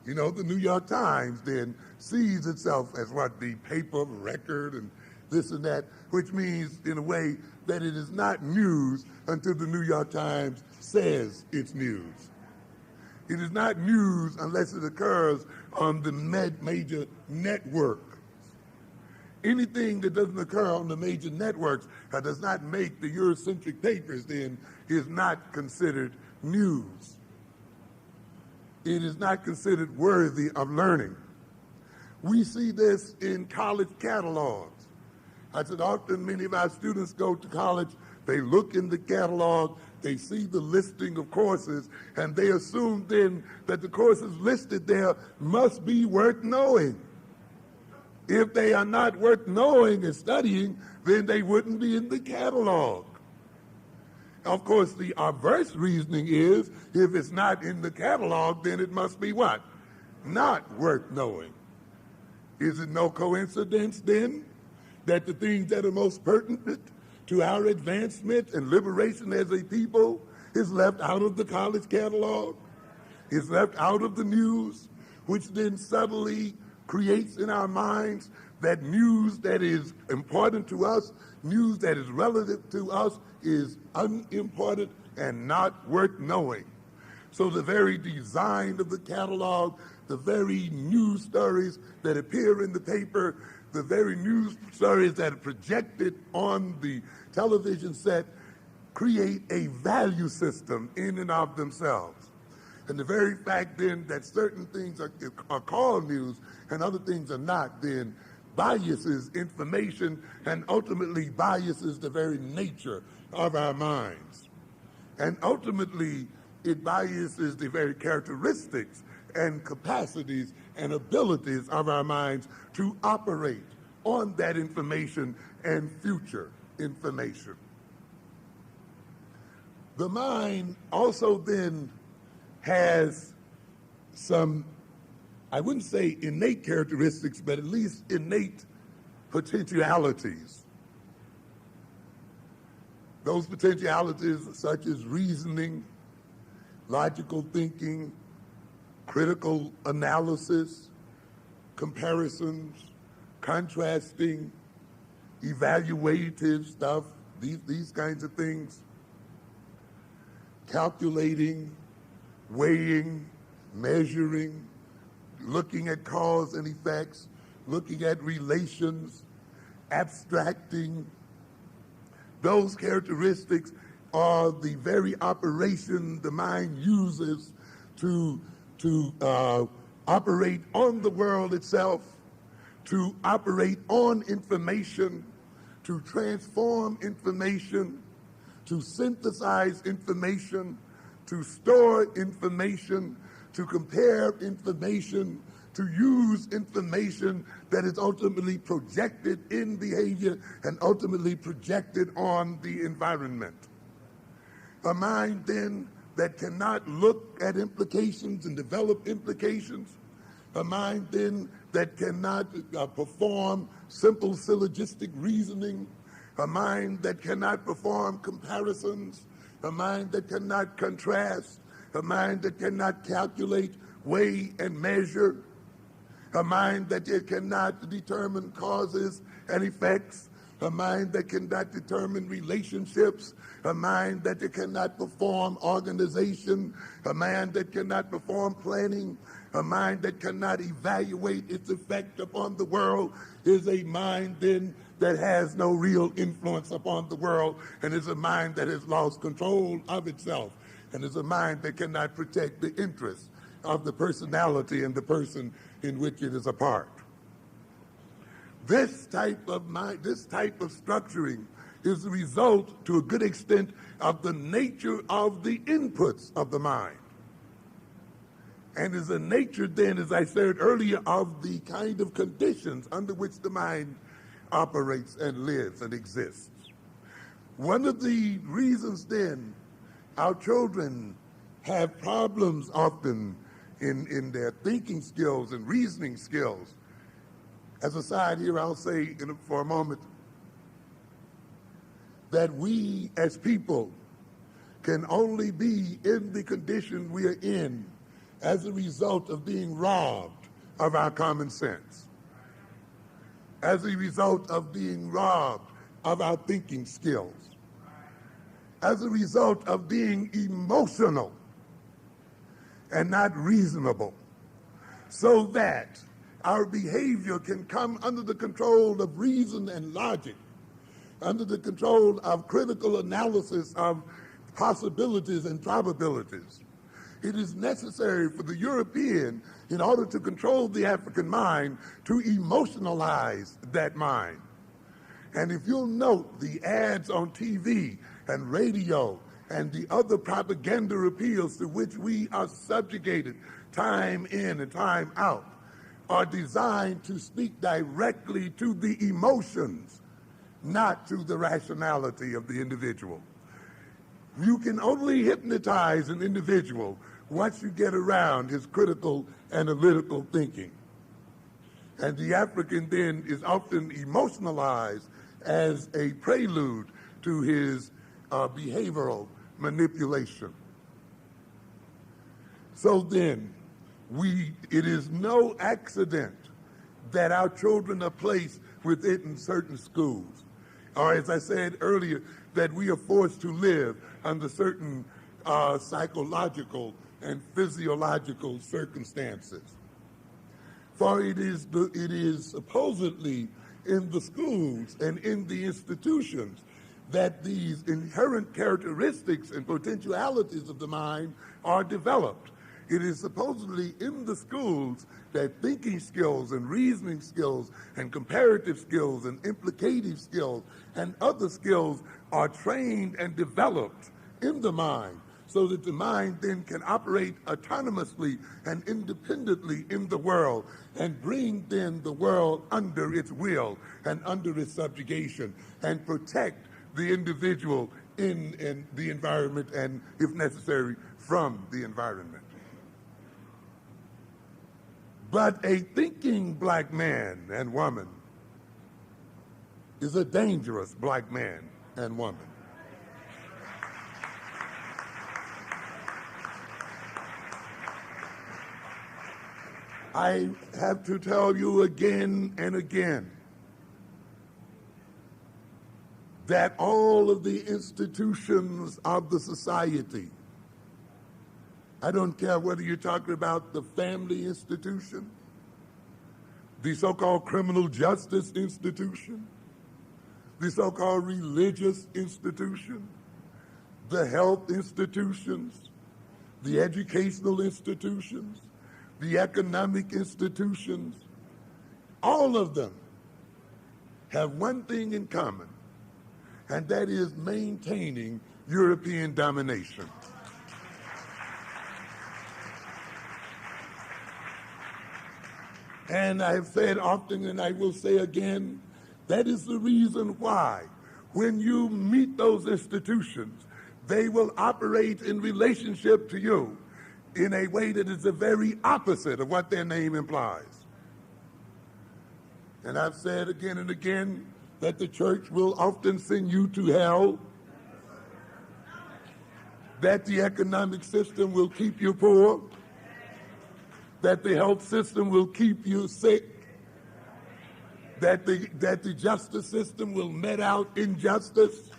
You know, the New York Times then sees itself as what, the paper of record and this and that, which means in a way that it is not news until the New York Times says it's news. It is not news unless it occurs on the major network. Anything that doesn't occur on the major networks does not make the Eurocentric papers then is not considered news. It is not considered worthy of learning. We see this in college catalogs. I said often many of our students go to college, they look in the catalog, they see the listing of courses, and they assume then that the courses listed there must be worth knowing. If they are not worth knowing and studying, then they wouldn't be in the catalog. Of course, the adverse reasoning is, if it's not in the catalog, then it must be what? Not worth knowing. Is it no coincidence then that the things that are most pertinent to our advancement and liberation as a people is left out of the college catalog, is left out of the news, which then subtly creates in our minds that news that is important to us, news that is relative to us, is unimportant and not worth knowing. So the very design of the catalog, the very news stories that appear in the paper, the very news stories that are projected on the television set create a value system in and of themselves. And the very fact then that certain things are called news and other things are not, then biases information and ultimately biases the very nature of our minds. And ultimately, it biases the very characteristics and capacities and abilities of our minds to operate on that information and future information. The mind also then has some, I wouldn't say innate characteristics, but at least innate potentialities. Those potentialities such as reasoning, logical thinking, critical analysis, comparisons, contrasting, evaluative stuff, these kinds of things, calculating, weighing, measuring, looking at cause and effects, looking at relations, abstracting. Those characteristics are the very operation the mind uses to operate on the world itself, to operate on information, to transform information, to synthesize information, to store information, to compare information, to use information that is ultimately projected in behavior and ultimately projected on the environment. A mind then that cannot look at implications and develop implications, a mind then that cannot perform simple syllogistic reasoning, a mind that cannot perform comparisons, a mind that cannot contrast, a mind that cannot calculate, weigh, and measure, a mind that cannot determine causes and effects, a mind that cannot determine relationships, a mind that cannot perform organization, a mind that cannot perform planning, a mind that cannot evaluate its effect upon the world is a mind then that has no real influence upon the world, and is a mind that has lost control of itself, and is a mind that cannot protect the interests of the personality and the person in which it is a part. This type of mind, this type of structuring is the result, to a good extent, of the nature of the inputs of the mind. And is a nature then, as I said earlier, of the kind of conditions under which the mind operates and lives and exists. One of the reasons then our children have problems often in their thinking skills and reasoning skills. As a side here, I'll say for a moment that we as people can only be in the condition we are in as a result of being robbed of our common sense, as a result of being robbed of our thinking skills, as a result of being emotional and not reasonable, so that our behavior can come under the control of reason and logic, under the control of critical analysis of possibilities and probabilities. It is necessary for the European, in order to control the African mind, to emotionalize that mind. And if you'll note the ads on TV and radio and the other propaganda appeals to which we are subjugated time in and time out, are designed to speak directly to the emotions, not to the rationality of the individual. You can only hypnotize an individual once you get around his critical analytical thinking. And the African then is often emotionalized as a prelude to his behavioral manipulation. So then, it is no accident that our children are placed within certain schools, or as I said earlier, that we are forced to live under certain psychological and physiological circumstances. For it is supposedly in the schools and in the institutions that these inherent characteristics and potentialities of the mind are developed. It is supposedly in the schools that thinking skills and reasoning skills and comparative skills and implicative skills and other skills are trained and developed in the mind, so that the mind then can operate autonomously and independently in the world and bring then the world under its will and under its subjugation and protect the individual in the environment and, if necessary, from the environment. But a thinking black man and woman is a dangerous black man and woman. I have to tell you again and again that all of the institutions of the society, I don't care whether you're talking about the family institution, the so-called criminal justice institution, the so-called religious institution, the health institutions, the educational institutions, the economic institutions, all of them have one thing in common. and that is maintaining European domination. And I have said often, and I will say again, that is the reason why when you meet those institutions, they will operate in relationship to you in a way that is the very opposite of what their name implies. And I've said again and again that the church will often send you to hell, that the economic system will keep you poor, that the health system will keep you sick, that the justice system will met out injustice.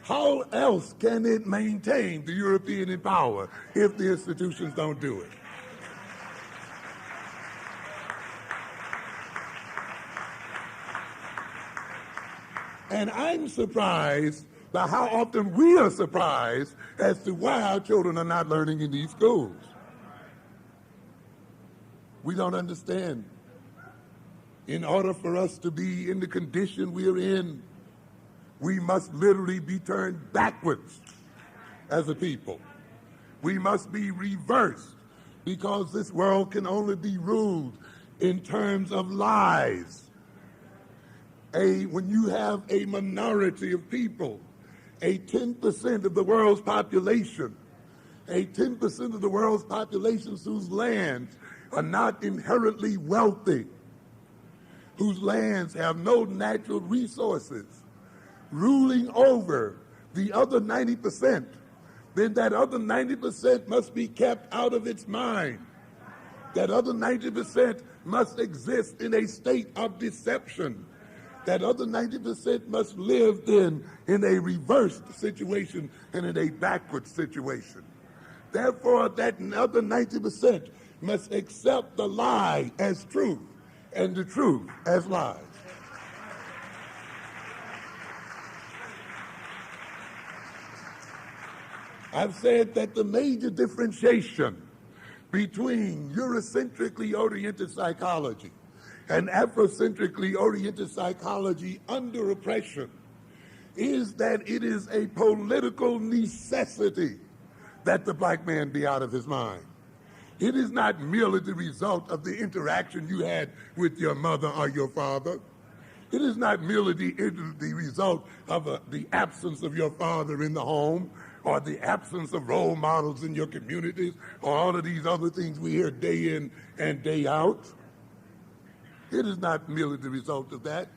How else can it maintain the European power if the institutions don't do it? And I'm surprised by how often we are surprised as to why our children are not learning in these schools. We don't understand. In order for us to be in the condition we're in, we must literally be turned backwards as a people. We must be reversed because this world can only be ruled in terms of lies. When you have a minority of people, a 10% of the world's population, a 10% of the world's population whose lands are not inherently wealthy, whose lands have no natural resources, ruling over the other 90%, then that other 90% must be kept out of its mind. That other 90% must exist in a state of deception. That other 90% must live in a reversed situation and in a backward situation. Therefore, that other 90% must accept the lie as truth and the truth as lies. I've said that the major differentiation between Eurocentrically oriented psychology and Afrocentrically oriented psychology under oppression is that it is a political necessity that the black man be out of his mind. It is not merely the result of the interaction you had with your mother or your father. It is not merely the result of the absence of your father in the home or the absence of role models in your communities or all of these other things we hear day in and day out. It is not merely the result of that.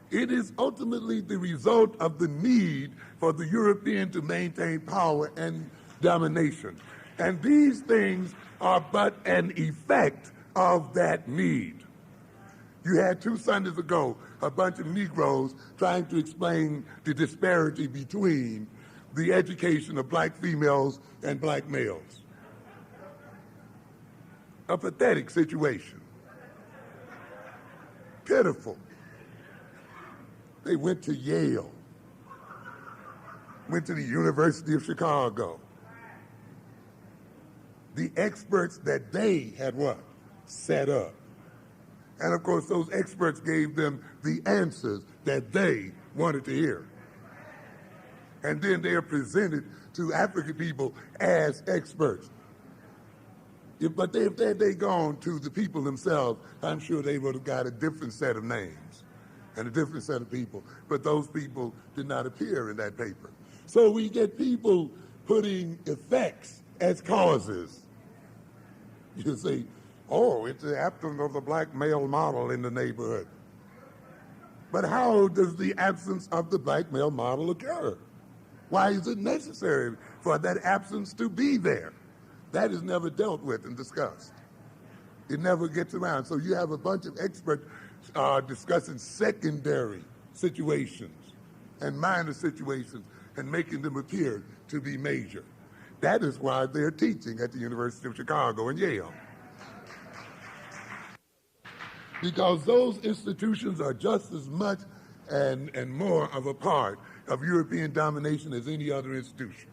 It is ultimately the result of the need for the European to maintain power and domination. And these things are but an effect of that need. You had 2 Sundays ago a bunch of Negroes trying to explain the disparity between the education of black females and black males. A pathetic situation. Pitiful. They went to Yale, went to the University of Chicago. The experts that they had what? Set up. And of course, those experts gave them the answers that they wanted to hear. And then they are presented to African people as experts. But if they'd gone to the people themselves, I'm sure they would have got a different set of names and a different set of people. But those people did not appear in that paper. So we get people putting effects as causes. You say, oh, it's the absence of the black male model in the neighborhood. But how does the absence of the black male model occur? Why is it necessary for that absence to be there? That is never dealt with and discussed. It never gets around. So you have a bunch of experts discussing secondary situations and minor situations and making them appear to be major. That is why they're teaching at the University of Chicago and Yale. Because those institutions are just as much and more of a part of European domination as any other institution.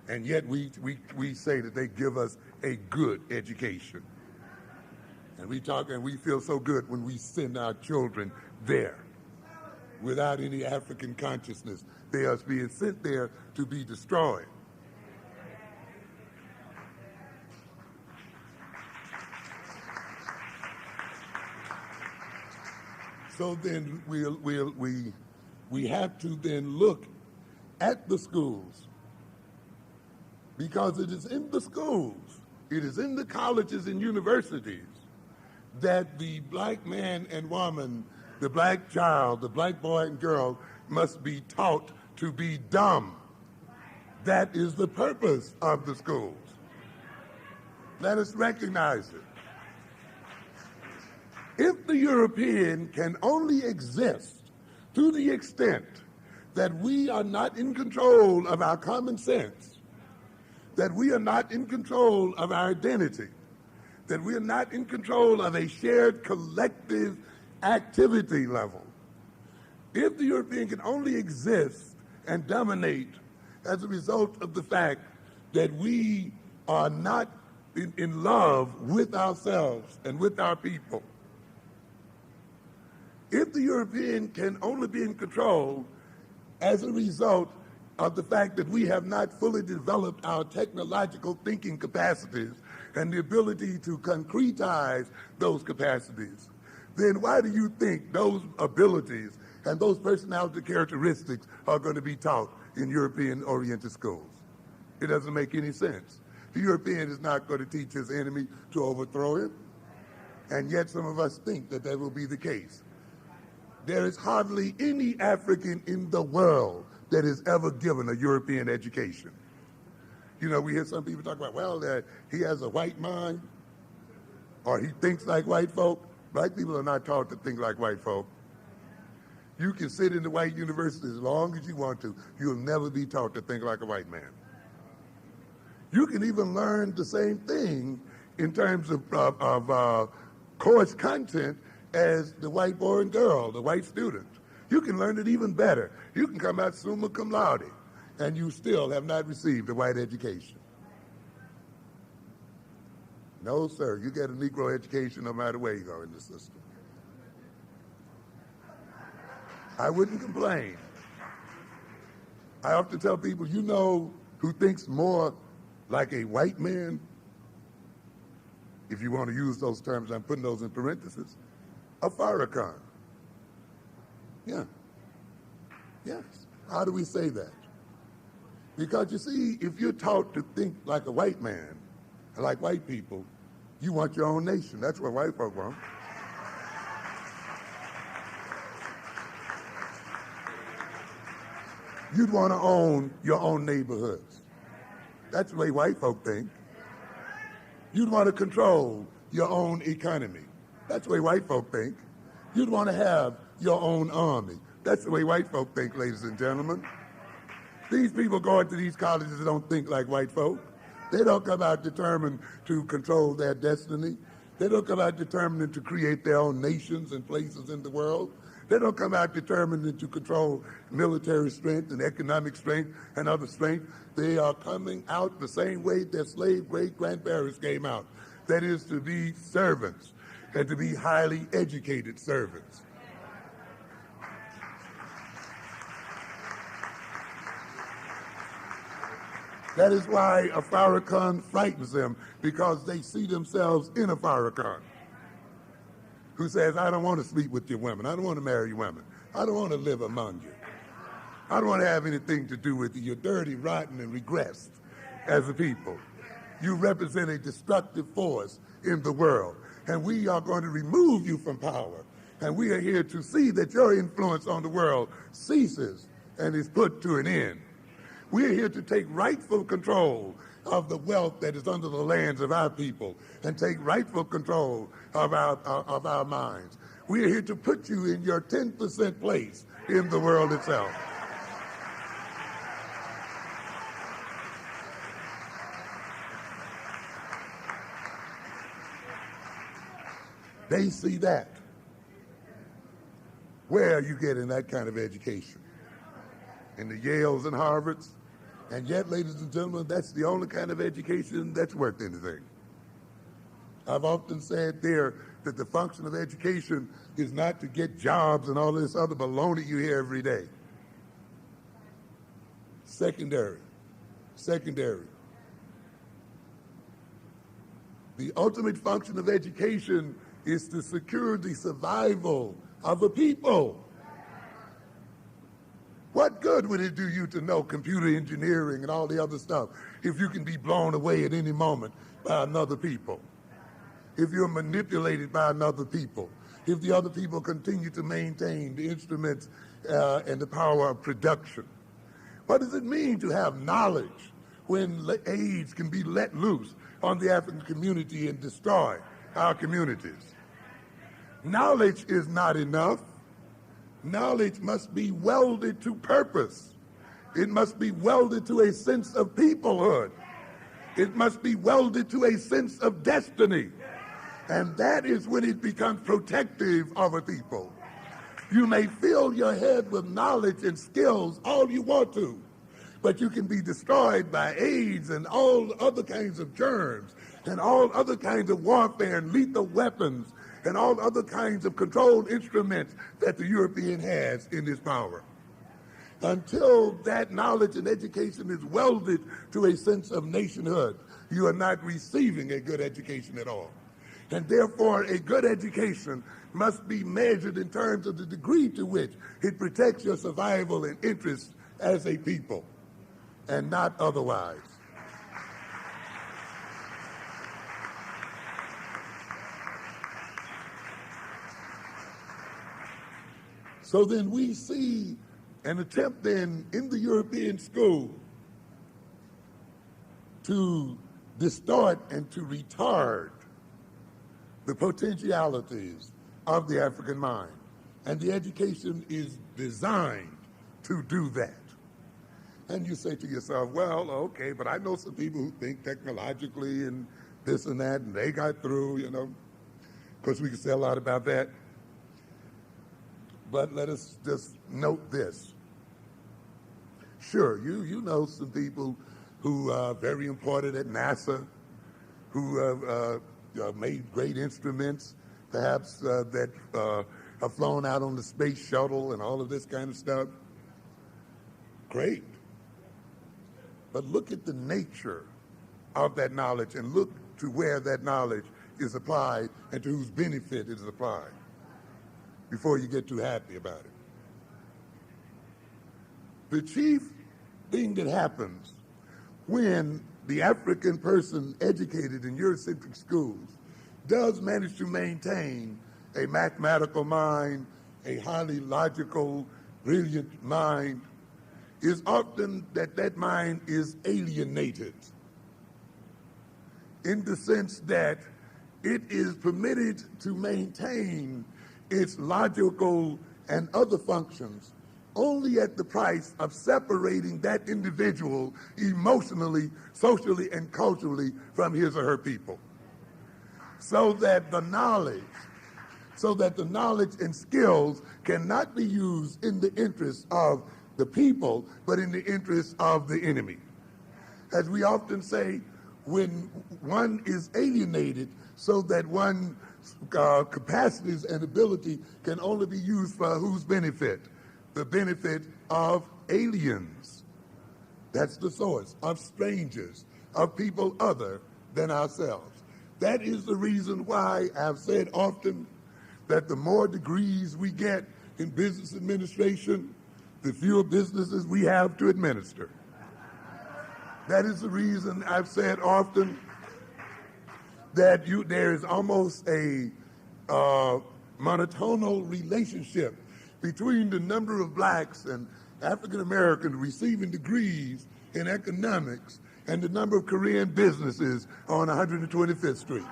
And yet we say that they give us a good education. And we talk and we feel so good when we send our children there. without any African consciousness. They are being sent there to be destroyed. So then we have to then look at the schools, because it is in the schools, it is in the colleges and universities that the black man and woman, the black child, the black boy and girl must be taught to be dumb. That is the purpose of the schools. Let us recognize it. If the European can only exist to the extent that we are not in control of our common sense, that we are not in control of our identity, that we are not in control of a shared collective activity level, if the European can only exist and dominate as a result of the fact that we are not in love with ourselves and with our people, if the European can only be in control as a result of the fact that we have not fully developed our technological thinking capacities and the ability to concretize those capacities, then why do you think those abilities and those personality characteristics are going to be taught in European-oriented schools? It doesn't make any sense. The European is not going to teach his enemy to overthrow him, and yet some of us think that that will be the case. There is hardly any African in the world that is ever given a European education. You know, we hear some people talk about, well, that he has a white mind, or he thinks like white folk. Black people are not taught to think like white folk. You can sit in the white university as long as you want to. You'll never be taught to think like a white man. You can even learn the same thing in terms of course content as the white boy and girl, the white student. You can learn it even better. You can come out summa cum laude, and you still have not received a white education. No, sir, you get a Negro education no matter where you go in the system. I wouldn't complain. I often tell people, you know who thinks more like a white man? If you want to use those terms, I'm putting those in parentheses. A Farrakhan. Yeah. Yes. How do we say that? Because you see, if you're taught to think like a white man, like white people, you want your own nation. That's what white folk want. You'd want to own your own neighborhoods. That's the way white folk think. You'd want to control your own economy. That's the way white folk think. You'd want to have your own army. That's the way white folk think, ladies and gentlemen. These people going to these colleges don't think like white folk. They don't come out determined to control their destiny. They don't come out determined to create their own nations and places in the world. They don't come out determined to control military strength and economic strength and other strength. They are coming out the same way their slave great-grandparents came out. That is, to be servants, and to be highly educated servants. That is why a Farrakhan frightens them, because they see themselves in a Farrakhan who says, I don't want to sleep with your women. I don't want to marry your women. I don't want to live among you. I don't want to have anything to do with you. You're dirty, rotten, and regressed as a people. You represent a destructive force in the world, and we are going to remove you from power. And we are here to see that your influence on the world ceases and is put to an end. We are here to take rightful control of the wealth that is under the lands of our people and take rightful control of our minds. We are here to put you in your 10% place in the world itself. They see that. Where are you getting that kind of education? In the Yales and Harvards? And yet, ladies and gentlemen, that's the only kind of education that's worth anything. I've often said there that the function of education is not to get jobs and all this other baloney you hear every day. Secondary. The ultimate function of education is to secure the survival of a people. What good would it do you to know computer engineering and all the other stuff if you can be blown away at any moment by another people? If you're manipulated by another people? If the other people continue to maintain the instruments and the power of production? What does it mean to have knowledge when AIDS can be let loose on the African community and destroy our communities? Knowledge is not enough. Knowledge must be welded to purpose. It must be welded to a sense of peoplehood. It must be welded to a sense of destiny. And that is when it becomes protective of a people. You may fill your head with knowledge and skills all you want to, but you can be destroyed by AIDS and all other kinds of germs and all other kinds of warfare and lethal weapons and all other kinds of controlled instruments that the European has in his power. Until that knowledge and education is welded to a sense of nationhood, you are not receiving a good education at all. And therefore, a good education must be measured in terms of the degree to which it protects your survival and interests as a people, and not otherwise. So then we see an attempt then in the European school to distort and to retard the potentialities of the African mind. And the education is designed to do that. And you say to yourself, well, okay, but I know some people who think technologically and this and that, and they got through, you know. Of course, we can say a lot about that. But let us just note this. Sure, you know some people who are very important at NASA, who have made great instruments, perhaps that have flown out on the space shuttle and all of this kind of stuff. Great. But look at the nature of that knowledge and look to where that knowledge is applied and to whose benefit it is applied before you get too happy about it. The chief thing that happens when the African person educated in Eurocentric schools does manage to maintain a mathematical mind, a highly logical, brilliant mind, is often that mind is alienated in the sense that it is permitted to maintain its logical and other functions only at the price of separating that individual emotionally, socially, and culturally from his or her people. So that the knowledge and skills cannot be used in the interest of the people, but in the interest of the enemy. As we often say, when one is alienated so that one's capacities and ability can only be used for whose benefit? The benefit of aliens. That's the source, of strangers, of people other than ourselves. That is the reason why I've said often that the more degrees we get in business administration, the fewer businesses we have to administer. That is the reason I've said often that there is almost a monotonal relationship between the number of blacks and African Americans receiving degrees in economics and the number of Korean businesses on 125th Street.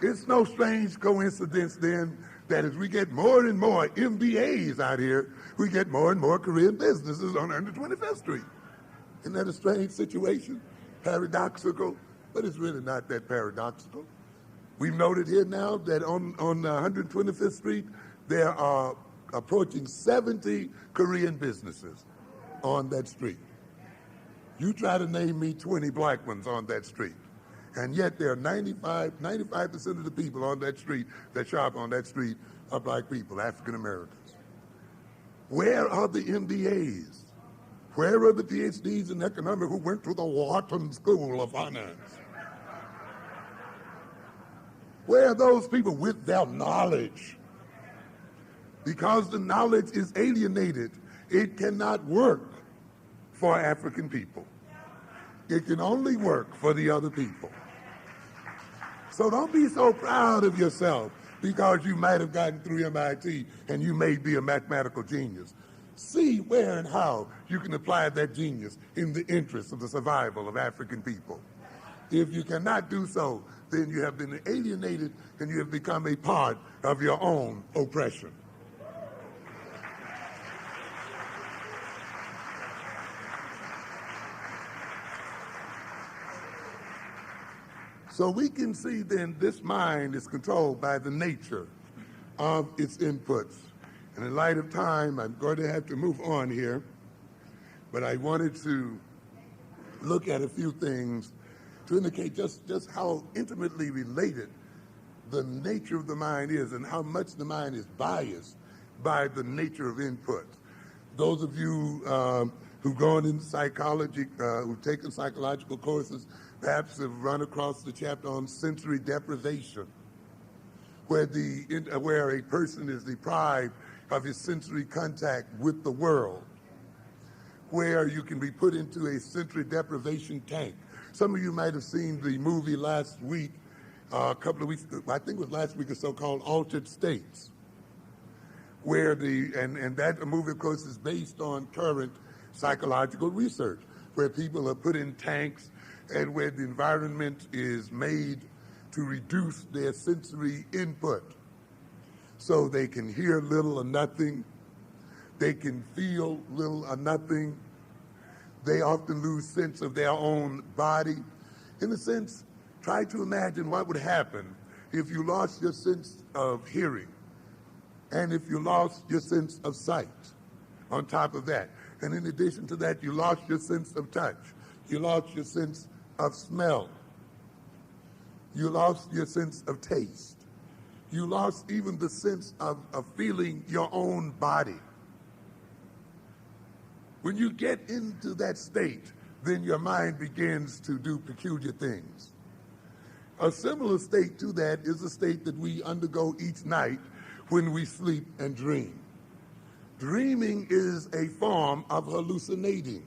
It's no strange coincidence then that as we get more and more MBAs out here, we get more and more Korean businesses on 125th Street. Isn't that a strange situation? Paradoxical, but it's really not that paradoxical. We've noted here now that on 125th Street, there are approaching 70 Korean businesses on that street. You try to name me 20 black ones on that street. And yet there are 95% of the people on that street that shop on that street are black people, African Americans. Where are the MBAs? Where are the PhDs in economics who went to the Wharton School of Finance? Where are those people with their knowledge? Because the knowledge is alienated, it cannot work for African people. It can only work for the other people. So don't be so proud of yourself because you might have gotten through MIT and you may be a mathematical genius. See where and how you can apply that genius in the interest of the survival of African people. If you cannot do so, then you have been alienated and you have become a part of your own oppression. So we can see then this mind is controlled by the nature of its inputs. And in light of time, I'm going to have to move on here, but I wanted to look at a few things to indicate just how intimately related the nature of the mind is and how much the mind is biased by the nature of input. Those of you who've gone into psychology, who've taken psychological courses, perhaps have run across the chapter on sensory deprivation, where a person is deprived of his sensory contact with the world, where you can be put into a sensory deprivation tank. Some of you might have seen the movie last week, a couple of weeks, I think it was last week or so, called Altered States, where that movie, of course, is based on current psychological research, where people are put in tanks and where the environment is made to reduce their sensory input so they can hear little or nothing, they can feel little or nothing, they often lose sense of their own body. In a sense, try to imagine what would happen if you lost your sense of hearing and if you lost your sense of sight on top of that. And in addition to that, you lost your sense of touch, you lost your sense of smell, you lost your sense of taste, you lost even the sense of feeling your own body. When you get into that state, then your mind begins to do peculiar things. A similar state to that is a state that we undergo each night when we sleep and dream. Dreaming is a form of hallucinating,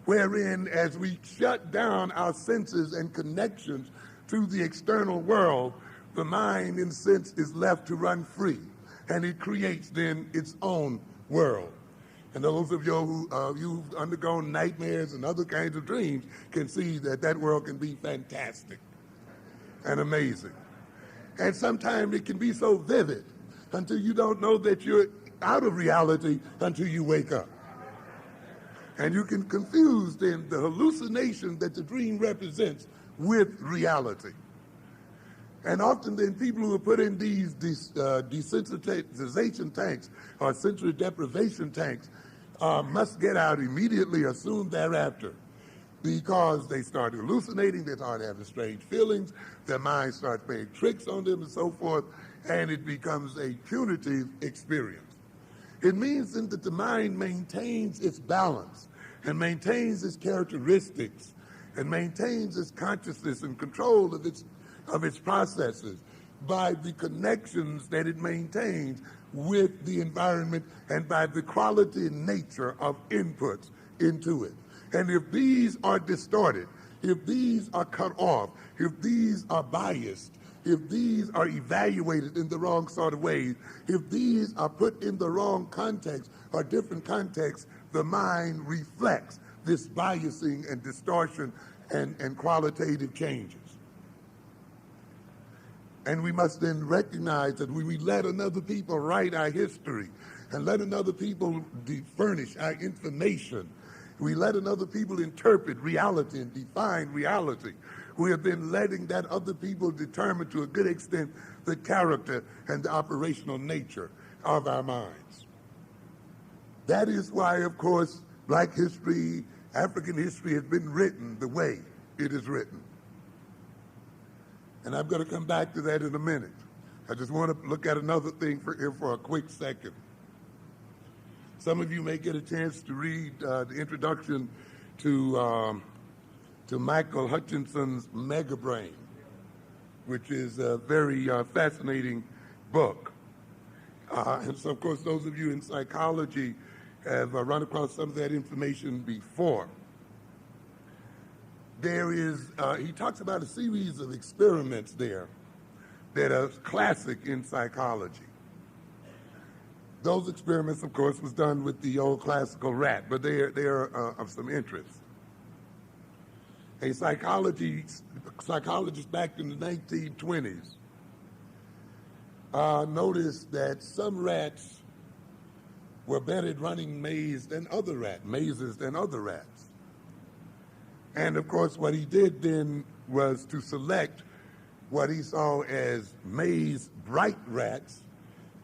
wherein as we shut down our senses and connections to the external world, the mind, in a sense, is left to run free, and it creates then its own world. And those of you who've undergone nightmares and other kinds of dreams can see that that world can be fantastic and amazing. And sometimes it can be so vivid until you don't know that you're out of reality until you wake up. And you can confuse then the hallucination that the dream represents with reality. And often then people who are put in these desensitization tanks or sensory deprivation tanks must get out immediately or soon thereafter, because they start hallucinating, they start having strange feelings, their mind starts playing tricks on them and so forth, and it becomes a punitive experience. It means then that the mind maintains its balance and maintains its characteristics and maintains its consciousness and control of its processes by the connections that it maintains with the environment and by the quality and nature of inputs into it. And if these are distorted, if these are cut off, if these are biased, if these are evaluated in the wrong sort of ways, if these are put in the wrong context or different contexts, the mind reflects this biasing and distortion and qualitative changes. And we must then recognize that when we let another people write our history and let another people furnish our information, we let another people interpret reality and define reality, we have been letting that other people determine to a good extent the character and the operational nature of our minds. That is why, of course, Black history, African history has been written the way it is written. And I'm going to come back to that in a minute. I just want to look at another thing here for a quick second. Some of you may get a chance to read the introduction to Michael Hutchinson's Mega Brain, which is a very fascinating book. And so, of course, those of you in psychology have run across some of that information before. There is, he talks about a series of experiments there that are classic in psychology. Those experiments, of course, was done with the old classical rat, but they are of some interest. A psychologist back in the 1920s noticed that some rats were better at running mazes than other rats. And of course, what he did then was to select what he saw as maze bright rats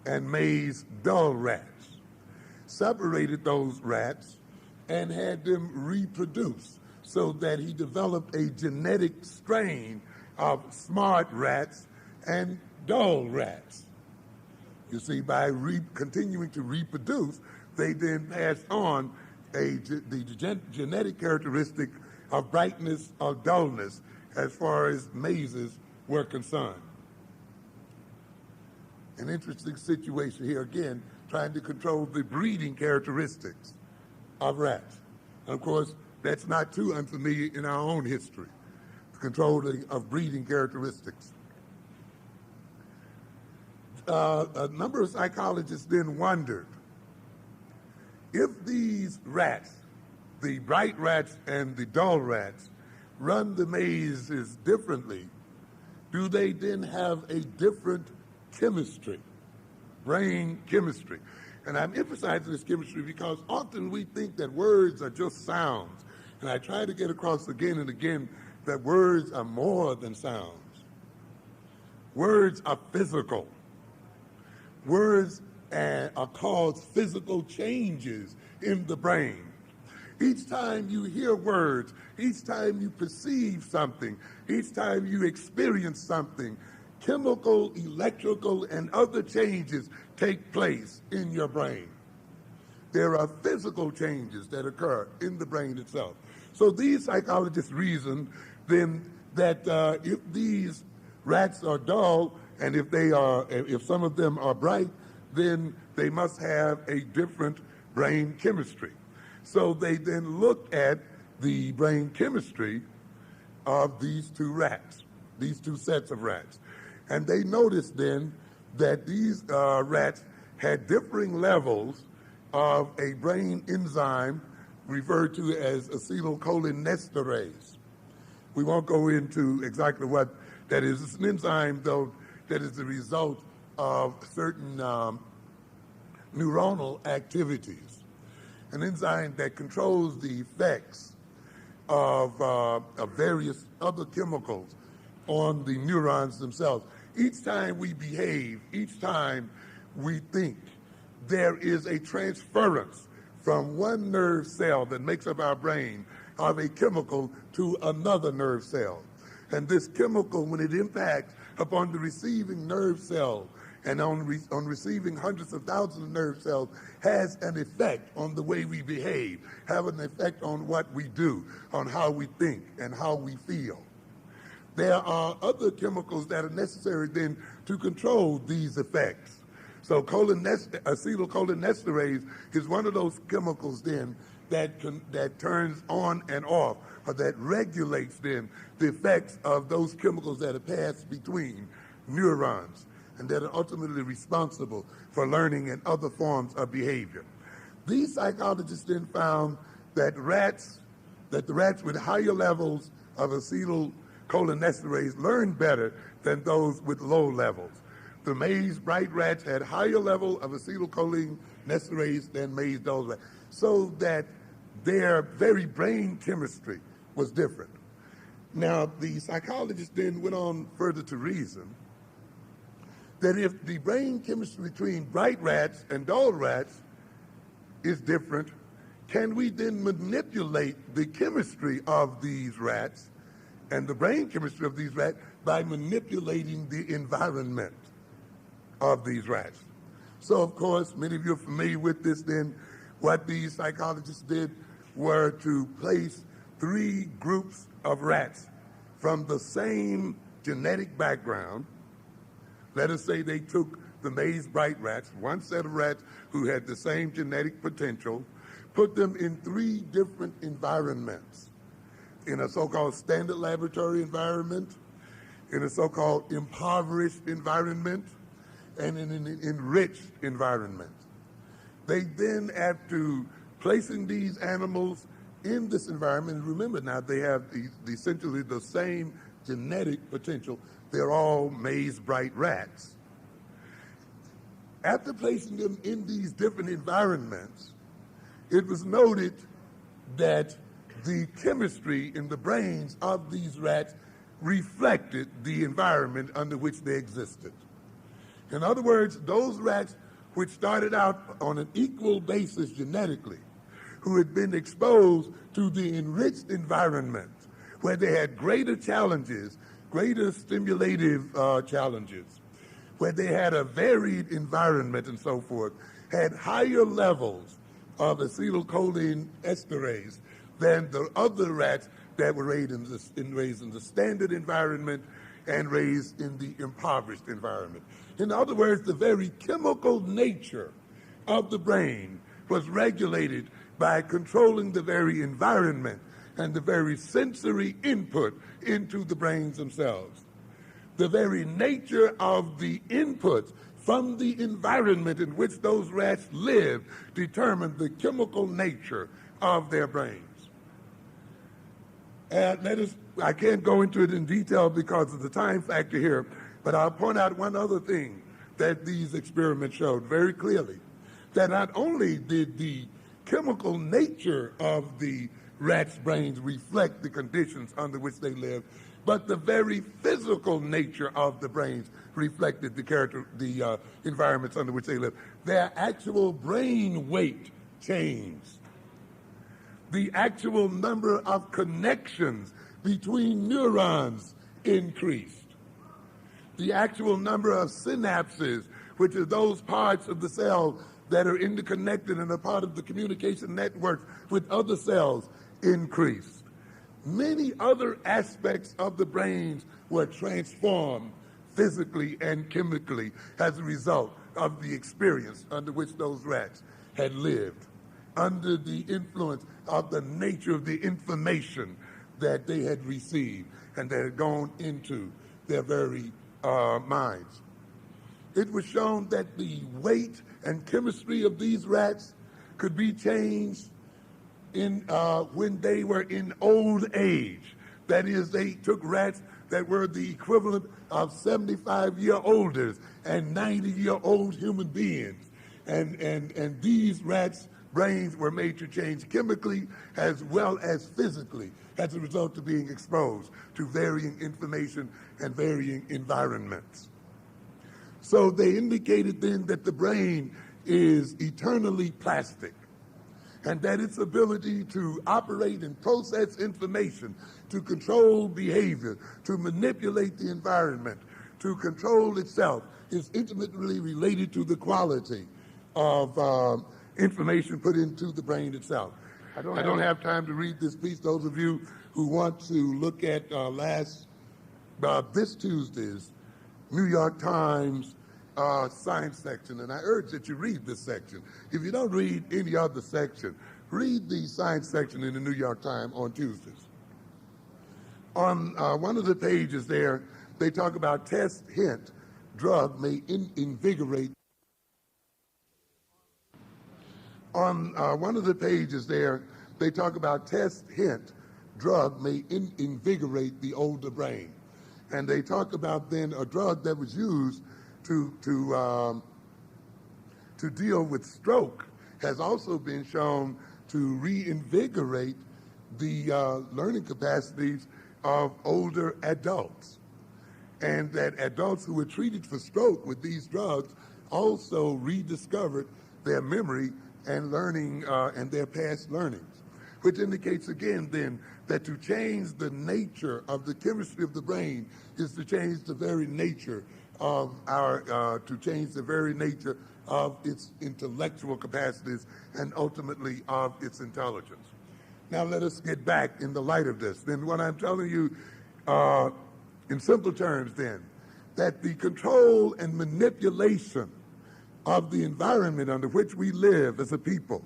and maze dull rats, separated those rats and had them reproduce, so that he developed a genetic strain of smart rats and dull rats. You see, by continuing to reproduce, they then passed on the genetic characteristic of brightness or dullness as far as mazes were concerned. An interesting situation here again, trying to control the breeding characteristics of rats. And of course, that's not too unfamiliar in our own history, the controlling of breeding characteristics. A number of psychologists then wondered if these rats, the bright rats and the dull rats, run the mazes differently, do they then have a different chemistry, brain chemistry? And I'm emphasizing this chemistry because often we think that words are just sounds. And I try to get across again and again that words are more than sounds. Words are physical. Words cause physical changes in the brain. Each time you hear words, each time you perceive something, each time you experience something, chemical, electrical, and other changes take place in your brain. There are physical changes that occur in the brain itself. So these psychologists reason then that if these rats are dull and if some of them are bright, then they must have a different brain chemistry. So they then look at the brain chemistry of these two rats, these two sets of rats. And they noticed then that these rats had differing levels of a brain enzyme referred to as acetylcholinesterase. We won't go into exactly what that is. It's an enzyme, though, that is the result of certain neuronal activities. An enzyme that controls the effects of various other chemicals on the neurons themselves. Each time we behave, each time we think, there is a transference from one nerve cell that makes up our brain of a chemical to another nerve cell. And this chemical, when it impacts upon the receiving nerve cell and on receiving hundreds of thousands of nerve cells, has an effect on the way we behave, have an effect on what we do, on how we think and how we feel. There are other chemicals that are necessary then to control these effects. So acetylcholinesterase is one of those chemicals then that turns on and off, or that regulates then the effects of those chemicals that are passed between neurons and that are ultimately responsible for learning and other forms of behavior. These psychologists then found that the rats with higher levels of acetylcholinesterase learn better than those with low levels. The maize bright rats had higher level of acetylcholinesterase than maize dull rats, so that their very brain chemistry was different. Now, the psychologists then went on further to reason that if the brain chemistry between bright rats and dull rats is different, can we then manipulate the chemistry of these rats and the brain chemistry of these rats by manipulating the environment of these rats. So, of course, many of you are familiar with this then. What these psychologists did were to place 3 groups of rats from the same genetic background. Let us say they took the maze-bright rats, one set of rats who had the same genetic potential, put them in 3 different environments, in a so-called standard laboratory environment, in a so-called impoverished environment, and in an enriched environment. They then, after placing these animals in this environment, remember now they have essentially the same genetic potential. They're all maze-bright rats. After placing them in these different environments, it was noted that the chemistry in the brains of these rats reflected the environment under which they existed. In other words, those rats which started out on an equal basis genetically, who had been exposed to the enriched environment, where they had greater challenges, greater stimulative challenges, where they had a varied environment and so forth, had higher levels of acetylcholine esterase than the other rats that were raised in the standard environment and raised in the impoverished environment. In other words, the very chemical nature of the brain was regulated by controlling the very environment and the very sensory input into the brains themselves. The very nature of the inputs from the environment in which those rats lived determined the chemical nature of their brains. I can't go into it in detail because of the time factor here, but I'll point out one other thing that these experiments showed very clearly, that not only did the chemical nature of the rats' brains reflect the conditions under which they lived, but the very physical nature of the brains reflected the environments under which they lived. Their actual brain weight changed. The actual number of connections between neurons increased. The actual number of synapses, which are those parts of the cell that are interconnected and are part of the communication networks with other cells, increased. Many other aspects of the brains were transformed physically and chemically as a result of the experience under which those rats had lived, under the influence of the nature of the information that they had received and that had gone into their very minds. It was shown that the weight and chemistry of these rats could be changed when they were in old age. That is, they took rats that were the equivalent of 75-year-olders and 90-year-old human beings. And these rats' brains were made to change chemically as well as physically as a result of being exposed to varying information and varying environments. So they indicated then that the brain is eternally plastic, and that its ability to operate and process information, to control behavior, to manipulate the environment, to control itself, is intimately related to the quality of information put into the brain itself. I don't have time to read this piece. Those of you who want to look at this Tuesday's New York Times science section, and I urge that you read this section. If you don't read any other section, read the science section in the New York Times on Tuesdays. On one of the pages there, they talk about test hint, drug may invigorate. On one of the pages there, they talk about test hint, drug may invigorate the older brain. And they talk about then a drug that was used to deal with stroke has also been shown to reinvigorate the learning capacities of older adults. And that adults who were treated for stroke with these drugs also rediscovered their memory and learning and their past learnings. which indicates again then that to change the nature of the chemistry of the brain is to change the very nature of its intellectual capacities and ultimately of its intelligence. Now let us get back in the light of this. Then what I'm telling you in simple terms then, that the control and manipulation of the environment under which we live as a people,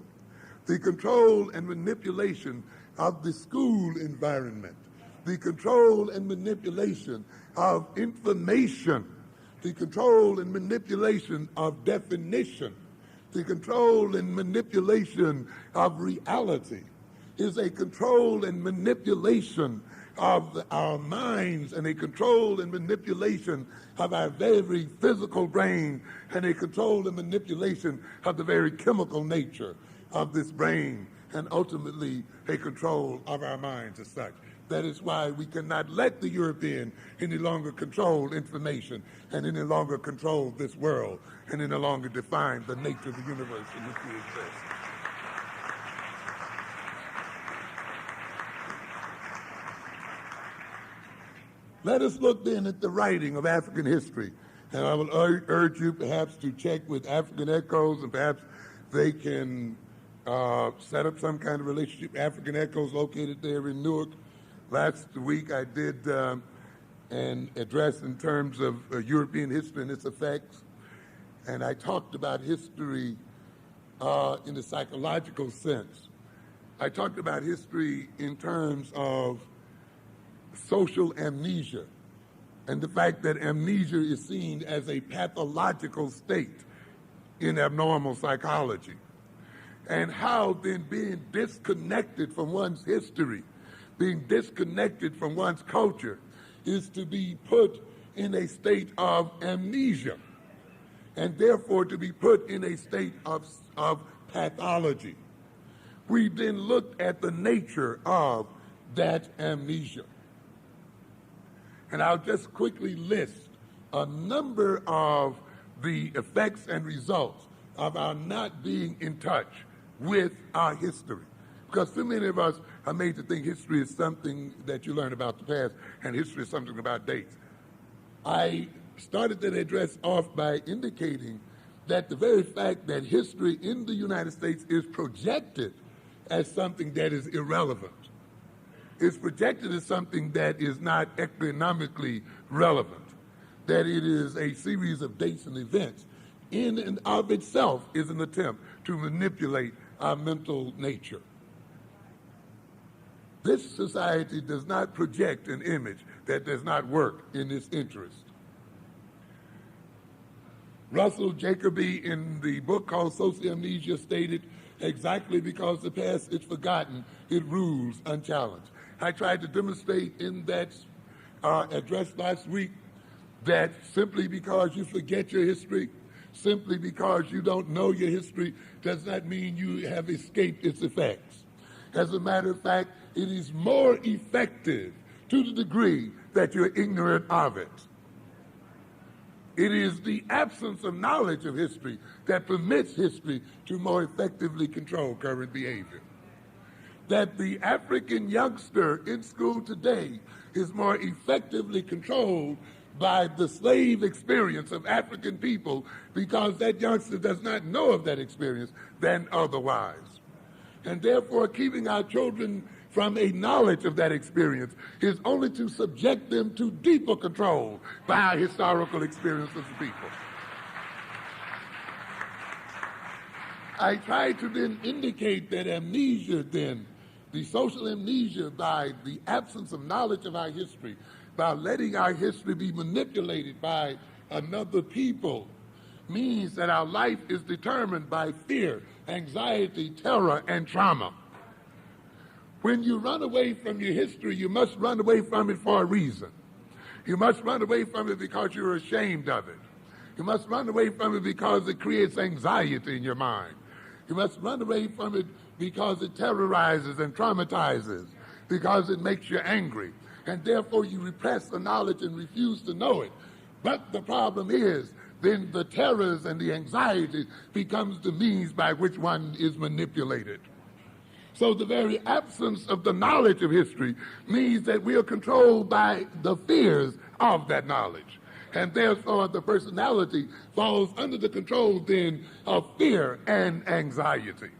the control and manipulation of the school environment, the control and manipulation of information, the control and manipulation of definition, the control and manipulation of reality is a control and manipulation of our minds and a control and manipulation of our very physical brain and a control and manipulation of the very chemical nature of this brain and ultimately a control of our minds as such. That is why we cannot let the European any longer control information and any longer control this world and any longer define the nature of the universe in which we exist. Let us look then at the writing of African history. And I will urge you perhaps to check with African Echoes, and perhaps they can set up some kind of relationship. African Echoes located there in Newark. Last week I did an address in terms of European history and its effects. And I talked about history in the psychological sense. I talked about history in terms of social amnesia and the fact that amnesia is seen as a pathological state in abnormal psychology, and how then being disconnected from one's history, being disconnected from one's culture is to be put in a state of amnesia and therefore to be put in a state of pathology. We then looked at the nature of that amnesia. And I'll just quickly list a number of the effects and results of our not being in touch with our history. Because too many of us are made to think history is something that you learn about the past and history is something about dates. I started that address off by indicating that the very fact that history in the United States is projected as something that is irrelevant, is projected as something that is not economically relevant, that it is a series of dates and events, in and of itself is an attempt to manipulate our mental nature. This society does not project an image that does not work in its interest. Russell Jacoby, in the book called Social Amnesia, stated, exactly because the past is forgotten, it rules unchallenged. I tried to demonstrate in that address last week that simply because you forget your history, simply because you don't know your history, does not mean you have escaped its effects. As a matter of fact, it is more effective to the degree that you're ignorant of it. It is the absence of knowledge of history that permits history to more effectively control current behavior. That the African youngster in school today is more effectively controlled by the slave experience of African people because that youngster does not know of that experience than otherwise. And therefore, keeping our children from a knowledge of that experience is only to subject them to deeper control by our historical experience as a people. I tried to then indicate that amnesia then, the social amnesia by the absence of knowledge of our history, by letting our history be manipulated by another people, means that our life is determined by fear, anxiety, terror, and trauma. When you run away from your history, you must run away from it for a reason. You must run away from it because you're ashamed of it. You must run away from it because it creates anxiety in your mind. You must run away from it because it terrorizes and traumatizes, because it makes you angry. And therefore you repress the knowledge and refuse to know it. But the problem is, then the terrors and the anxiety becomes the means by which one is manipulated. So the very absence of the knowledge of history means that we are controlled by the fears of that knowledge. And therefore, the personality falls under the control then of fear and anxiety.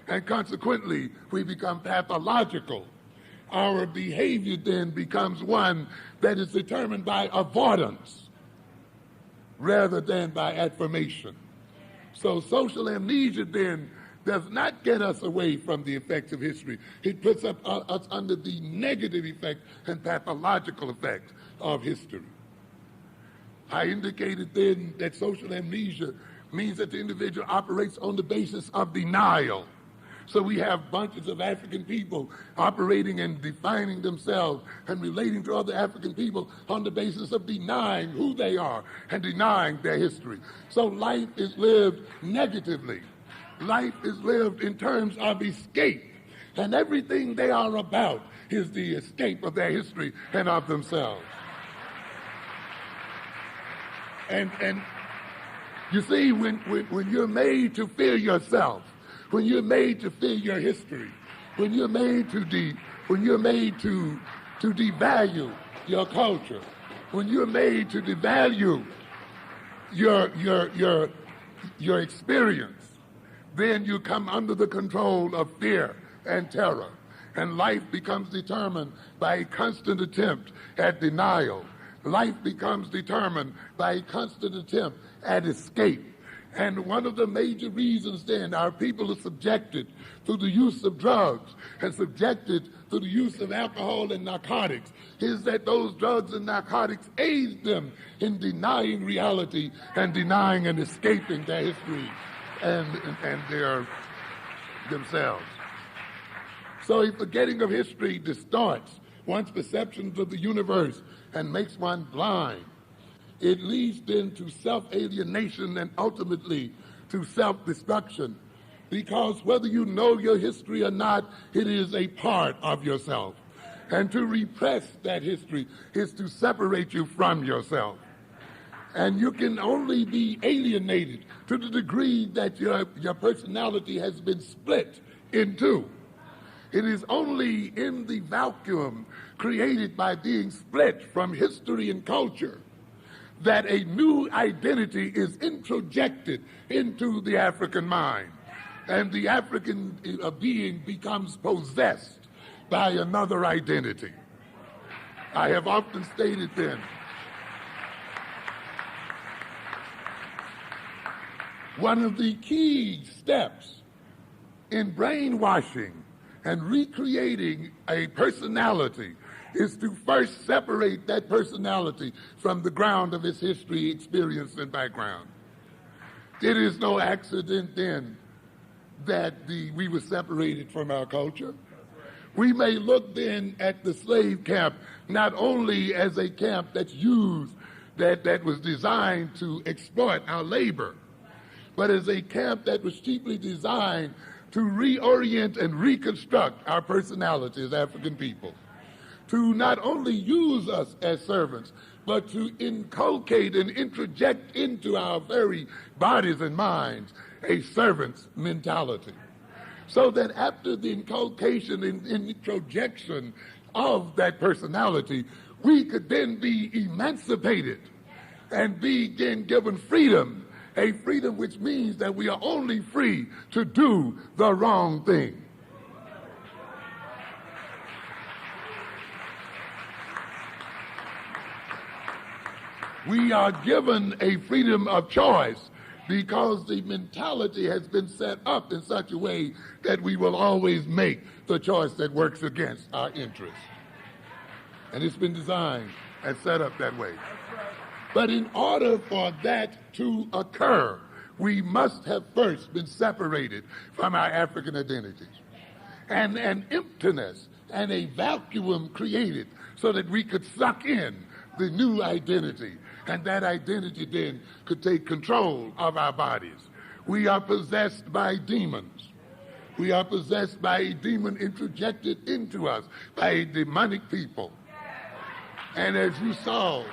And consequently, we become pathological. Our behavior then becomes one that is determined by avoidance rather than by affirmation. So social amnesia then does not get us away from the effects of history. It puts us under the negative effect and pathological effect of history. I indicated then that social amnesia means that the individual operates on the basis of denial. So we have bunches of African people operating and defining themselves and relating to other African people on the basis of denying who they are and denying their history. So life is lived negatively. Life is lived in terms of escape. And everything they are about is the escape of their history and of themselves. And you see, when you're made to fear yourself, when you're made to fear your history, when you're made to devalue your culture, when you're made to devalue your experience, then you come under the control of fear and terror, and life becomes determined by a constant attempt at denial. Life becomes determined by a constant attempt at escape. And one of the major reasons then our people are subjected to the use of drugs and subjected to the use of alcohol and narcotics is that those drugs and narcotics aid them in denying reality and denying and escaping their history and their themselves. So a forgetting of history distorts one's perceptions of the universe and makes one blind. It leads then to self-alienation and ultimately to self-destruction, because whether you know your history or not, it is a part of yourself. And to repress that history is to separate you from yourself. And you can only be alienated to the degree that your personality has been split in two. It is only in the vacuum created by being split from history and culture that a new identity is introjected into the African mind, and the African being becomes possessed by another identity. I have often stated then, one of the key steps in brainwashing and recreating a personality is to first separate that personality from the ground of its history, experience, and background. It is no accident then that we were separated from our culture. We may look then at the slave camp not only as a camp that's used, that was designed to exploit our labor, but as a camp that was chiefly designed to reorient and reconstruct our personality as African people, to not only use us as servants, but to inculcate and introject into our very bodies and minds a servant's mentality. So that after the inculcation and introjection of that personality, we could then be emancipated and be then given freedom, a freedom which means that we are only free to do the wrong thing. We are given a freedom of choice because the mentality has been set up in such a way that we will always make the choice that works against our interests. And it's been designed and set up that way. But in order for that to occur, we must have first been separated from our African identities. And an emptiness and a vacuum created so that we could suck in the new identity. And that identity then could take control of our bodies. We are possessed by demons. We are possessed by a demon introjected into us by a demonic people. And as you saw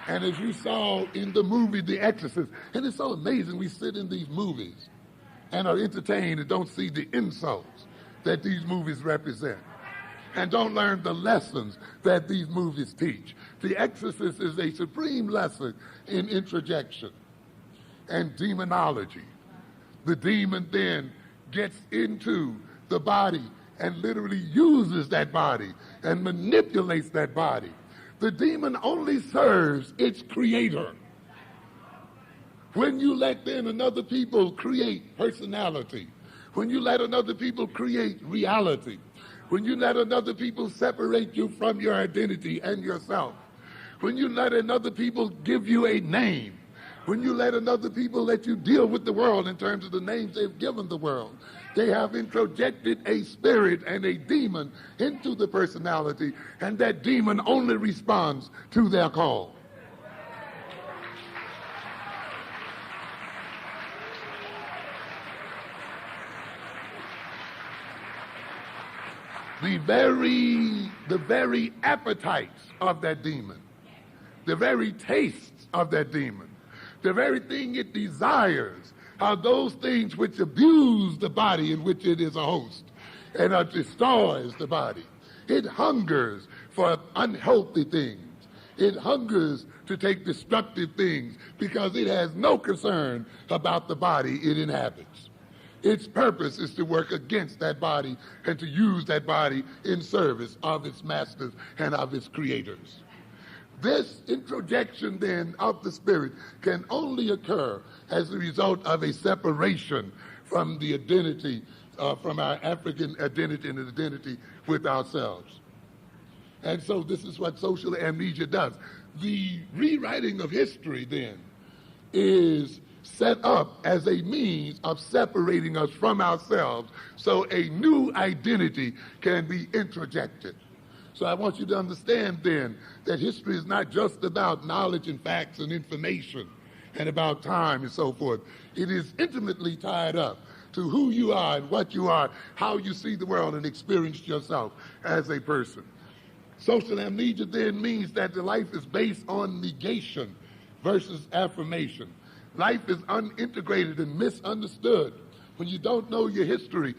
in the movie The Exorcist, and it's so amazing, we sit in these movies and are entertained and don't see the insults that these movies represent, and don't learn the lessons that these movies teach. The Exorcist is a supreme lesson in introjection and demonology. The demon then gets into the body and literally uses that body and manipulates that body. The demon only serves its creator. When you let then another people create personality, when you let another people create reality, when you let another people separate you from your identity and yourself, when you let another people give you a name, when you let another people let you deal with the world in terms of the names they've given the world, they have introjected a spirit and a demon into the personality, and that demon only responds to their call. The very appetites of that demon, the very tastes of that demon, the very thing it desires are those things which abuse the body in which it is a host and destroys the body. It hungers for unhealthy things. It hungers to take destructive things because it has no concern about the body it inhabits. Its purpose is to work against that body and to use that body in service of its masters and of its creators. This introjection then of the spirit can only occur as a result of a separation from the identity, from our African identity and identity with ourselves. And so this is what social amnesia does. The rewriting of history then is set up as a means of separating us from ourselves so a new identity can be introjected. So I want you to understand then that history is not just about knowledge and facts and information and about time and so forth. It is intimately tied up to who you are and what you are, how you see the world and experience yourself as a person. Social amnesia then means that the life is based on negation versus affirmation. Life is unintegrated and misunderstood. When you don't know your history,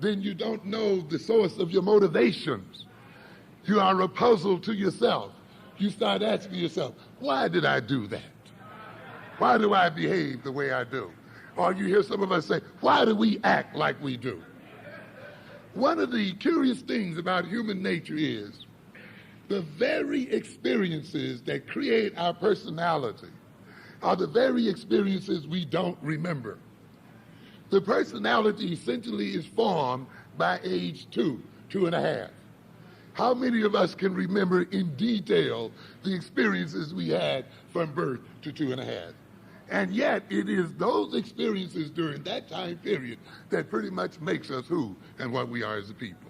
then you don't know the source of your motivations. You are a puzzle to yourself. You start asking yourself, why did I do that? Why do I behave the way I do? Or you hear some of us say, why do we act like we do? One of the curious things about human nature is the very experiences that create our personality are the very experiences we don't remember. The personality essentially is formed by age 2.5. How many of us can remember in detail the experiences we had from birth to 2.5? And yet it is those experiences during that time period that pretty much makes us who and what we are as a people.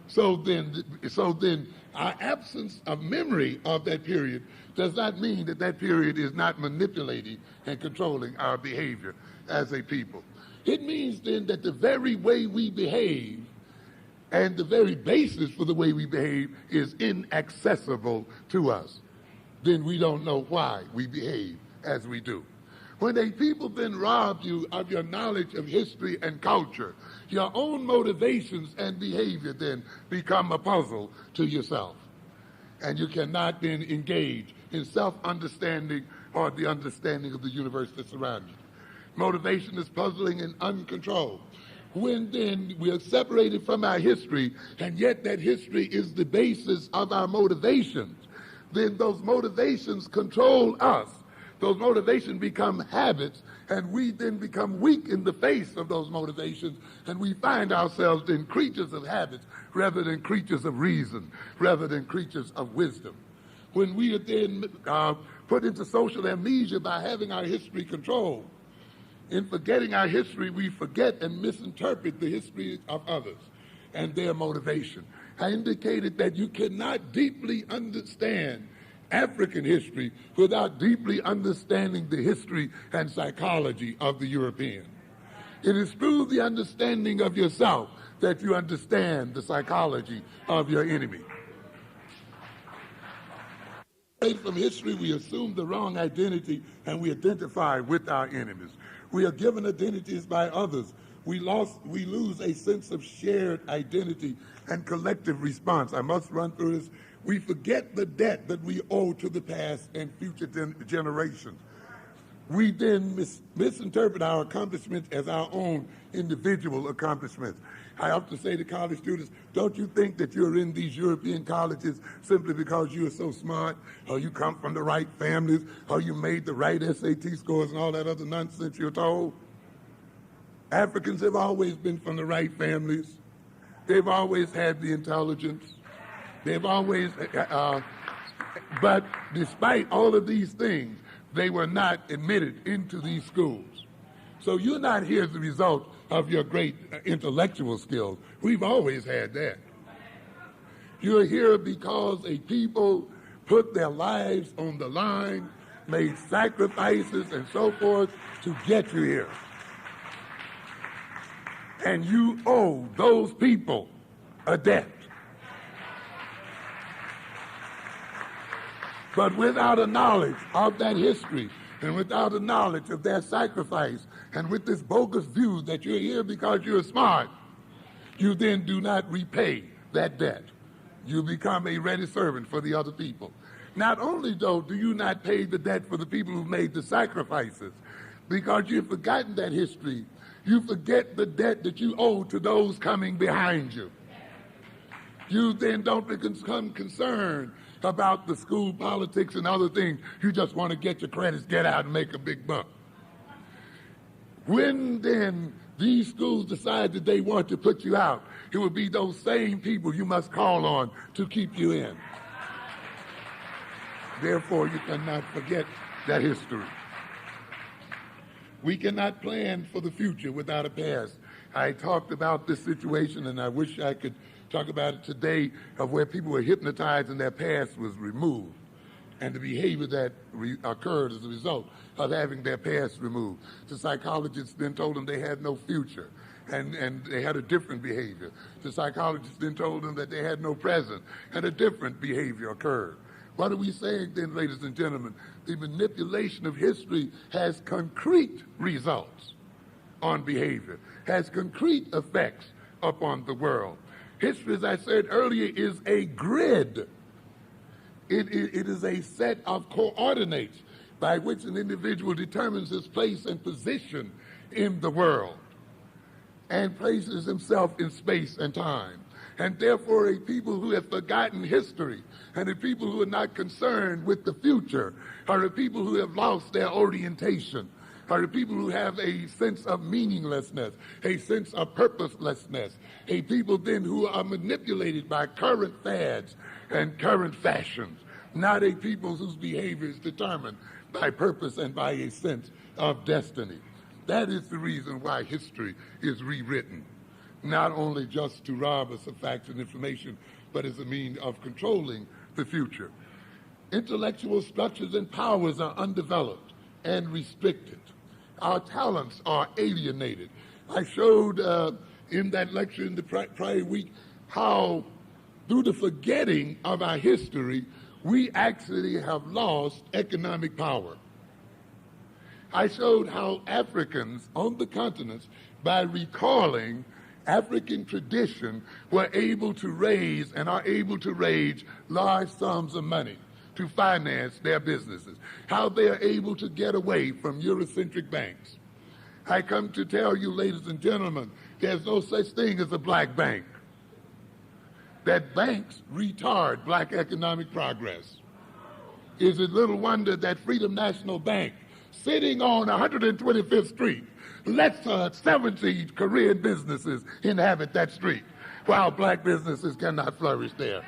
So then our absence of memory of that period does not mean that that period is not manipulating and controlling our behavior as a people. It means then that the very way we behave and the very basis for the way we behave is inaccessible to us. Then we don't know why we behave as we do. When a people then rob you of your knowledge of history and culture, your own motivations and behavior then become a puzzle to yourself. And you cannot then engage in self-understanding or the understanding of the universe that surrounds you. Motivation is puzzling and uncontrolled. When then we are separated from our history, and yet that history is the basis of our motivations, then those motivations control us. Those motivations become habits, and we then become weak in the face of those motivations, and we find ourselves then creatures of habits rather than creatures of reason, rather than creatures of wisdom. When we are then put into social amnesia by having our history controlled, in forgetting our history, we forget and misinterpret the history of others and their motivation. I indicated that you cannot deeply understand African history without deeply understanding the history and psychology of the European. It is through the understanding of yourself that you understand the psychology of your enemy. From history, we assume the wrong identity and we identify with our enemies. We are given identities by others we lose a sense of shared identity and collective response. I must run through this. We forget the debt that we owe to the past and future generations. We then misinterpret our accomplishments as our own individual accomplishments. I often say to college students, don't you think that you're in these European colleges simply because you are so smart, or you come from the right families, or you made the right SAT scores and all that other nonsense you're told? Africans have always been from the right families. They've always had the intelligence. They've always, but despite all of these things, they were not admitted into these schools. So you're not here as a result of your great intellectual skills. We've always had that. You're here because a people put their lives on the line, made sacrifices and so forth to get you here. And you owe those people a debt. But without a knowledge of that history, and without a knowledge of their sacrifice, and with this bogus view that you're here because you're smart, you then do not repay that debt. You become a ready servant for the other people. Not only, though, do you not pay the debt for the people who made the sacrifices, because you've forgotten that history, you forget the debt that you owe to those coming behind you. You then don't become concerned about the school politics and other things. You just want to get your credits, get out, and make a big buck. When then these schools decide that they want to put you out, it will be those same people you must call on to keep you in. Therefore, you cannot forget that history. We cannot plan for the future without a past. I talked about this situation, and I wish I could talk about it today, of where people were hypnotized and their past was removed, and the behavior that occurred as a result of having their past removed. The psychologists then told them they had no future, and they had a different behavior. The psychologists then told them that they had no present, and a different behavior occurred. What are we saying then, ladies and gentlemen? The manipulation of history has concrete results on behavior, has concrete effects upon the world. History, as I said earlier, is a grid. It is a set of coordinates by which an individual determines his place and position in the world and places himself in space and time. And therefore, a people who have forgotten history and a people who are not concerned with the future are a people who have lost their orientation, are the people who have a sense of meaninglessness, a sense of purposelessness, a people then who are manipulated by current fads and current fashions, not a people whose behavior is determined by purpose and by a sense of destiny. That is the reason why history is rewritten, not only just to rob us of facts and information, but as a means of controlling the future. Intellectual structures and powers are undeveloped and restricted. Our talents are alienated. I showed in that lecture in the prior week how, through the forgetting of our history, we actually have lost economic power. I showed how Africans on the continents, by recalling African tradition, were able to raise and are able to raise large sums of money to finance their businesses, how they are able to get away from Eurocentric banks. I come to tell you, ladies and gentlemen, there's no such thing as a black bank. That banks retard black economic progress. Is it little wonder that Freedom National Bank, sitting on 125th Street, lets 70 Korean businesses inhabit that street, while black businesses cannot flourish there?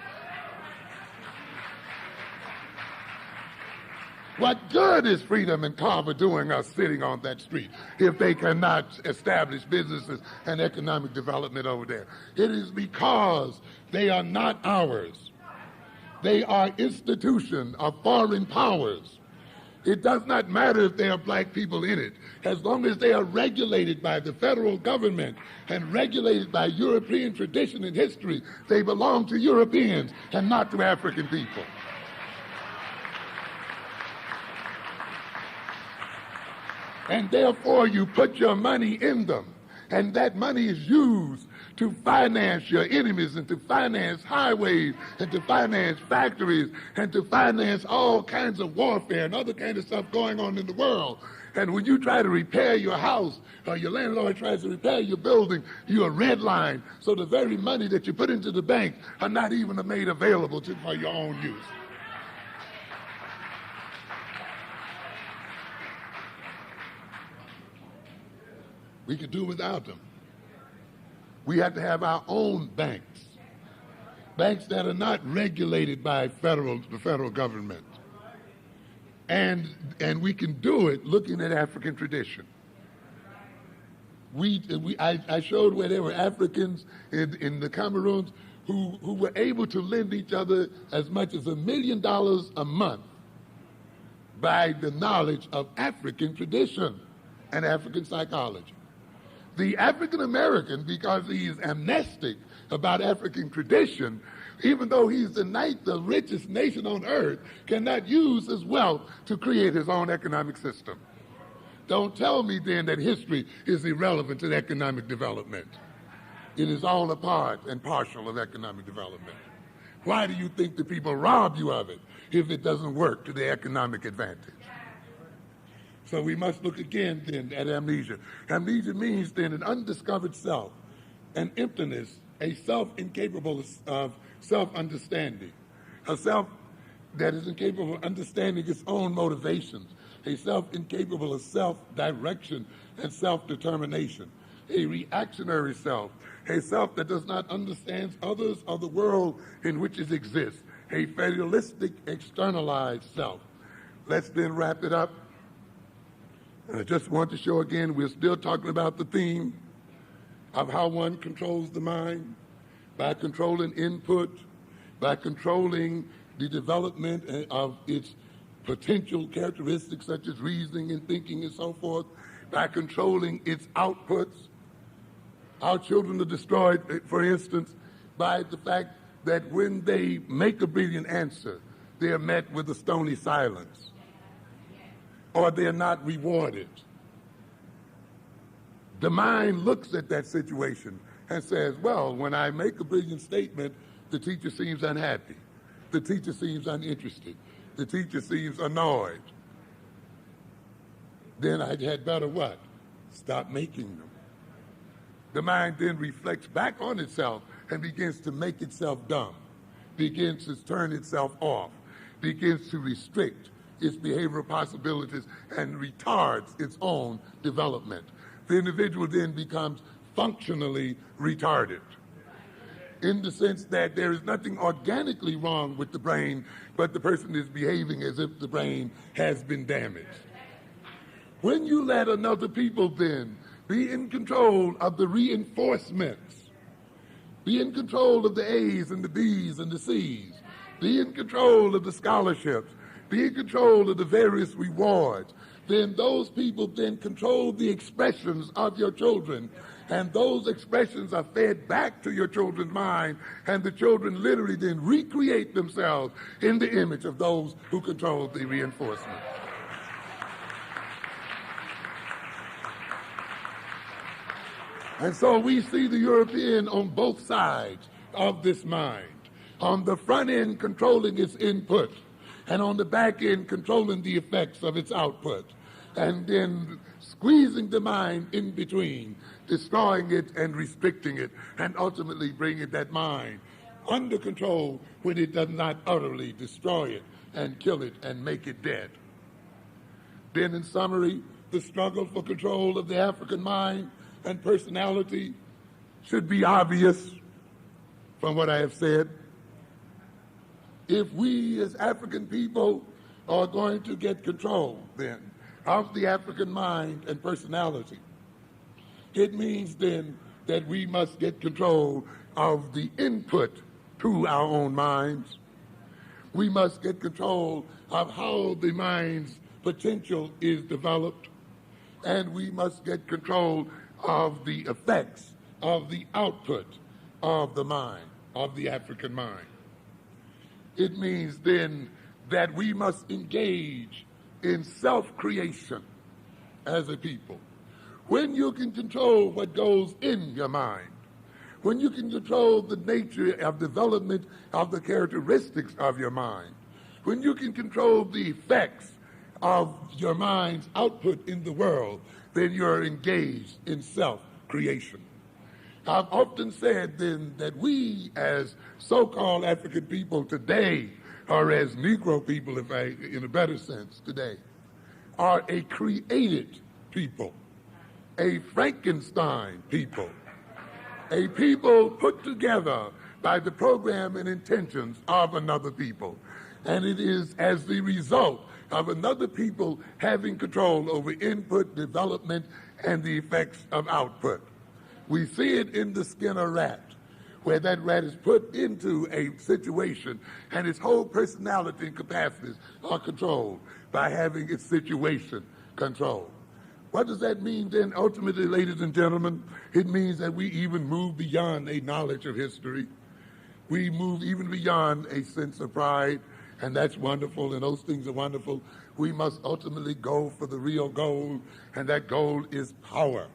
What good is Freedom and Carver doing us sitting on that street if they cannot establish businesses and economic development over there? It is because they are not ours. They are institutions of foreign powers. It does not matter if there are black people in it, as long as they are regulated by the federal government and regulated by European tradition and history. They belong to Europeans and not to African people. And therefore, you put your money in them, And that money is used to finance your enemies and to finance highways and to finance factories and to finance all kinds of warfare and other kinds of stuff going on in the world. And when you try to repair your house or your landlord tries to repair your building, you're redlined. So the very money that you put into the bank are not even made available for your own use. We could do without them. We have to have our own banks, banks that are not regulated by the federal government. And we can do it looking at African tradition. I showed where there were Africans in the Cameroons who were able to lend each other as much as $1 million a month by the knowledge of African tradition and African psychology. The African American, because he is amnestic about African tradition, even though he's the richest nation on earth, cannot use his wealth to create his own economic system. Don't tell me then that history is irrelevant to economic development. It is all a part and partial of economic development. Why do you think the people rob you of it if it doesn't work to their economic advantage? So we must look again then at amnesia. Amnesia means then an undiscovered self, an emptiness, a self incapable of self-understanding, a self that is incapable of understanding its own motivations, a self incapable of self-direction and self-determination, a reactionary self, a self that does not understand others or the world in which it exists, a fatalistic, externalized self. Let's then wrap it up. And I just want to show again, we're still talking about the theme of how one controls the mind by controlling input, by controlling the development of its potential characteristics such as reasoning and thinking and so forth, by controlling its outputs. Our children are destroyed, for instance, by the fact that when they make a brilliant answer, they are met with a stony silence, or they're not rewarded. The mind looks at that situation and says, well, when I make a brilliant statement, the teacher seems unhappy. The teacher seems uninterested. The teacher seems annoyed. Then I had better what? Stop making them. The mind then reflects back on itself and begins to make itself dumb, begins to turn itself off, begins to restrict its behavioral possibilities and retards its own development. The individual then becomes functionally retarded in the sense that there is nothing organically wrong with the brain, but the person is behaving as if the brain has been damaged. When you let another people then be in control of the reinforcements, be in control of the A's and the B's and the C's, be in control of the scholarships, be in control of the various rewards, then those people then control the expressions of your children, and those expressions are fed back to your children's mind, and the children literally then recreate themselves in the image of those who control the reinforcement. And so we see the European on both sides of this mind, on the front end controlling its input, and on the back end controlling the effects of its output, and then squeezing the mind in between, destroying it and restricting it, and ultimately bringing that mind under control when it does not utterly destroy it and kill it and make it dead. Then in summary, the struggle for control of the African mind and personality should be obvious from what I have said. If we as African people are going to get control then of the African mind and personality, it means then that we must get control of the input to our own minds. We must get control of how the mind's potential is developed, and we must get control of the effects of the output of the mind, of the African mind. It means then that we must engage in self-creation as a people. when you can control what goes in your mind, when you can control the nature of development of the characteristics of your mind, when you can control the effects of your mind's output in the world, then you're engaged in self-creation. I've often said then that we as so-called African people today, or as Negro people, if I, in a better sense today, are a created people, a Frankenstein people, a people put together by the program and intentions of another people. And it is as the result of another people having control over input, development, and the effects of output. We see it in the skin of rat, where that rat is put into a situation and its whole personality and capacities are controlled by having its situation controlled. What does that mean then ultimately, ladies and gentlemen? It means that we even move beyond a knowledge of history. We move even beyond a sense of pride, and that's wonderful, and those things are wonderful. We must ultimately go for the real goal, and that goal is power.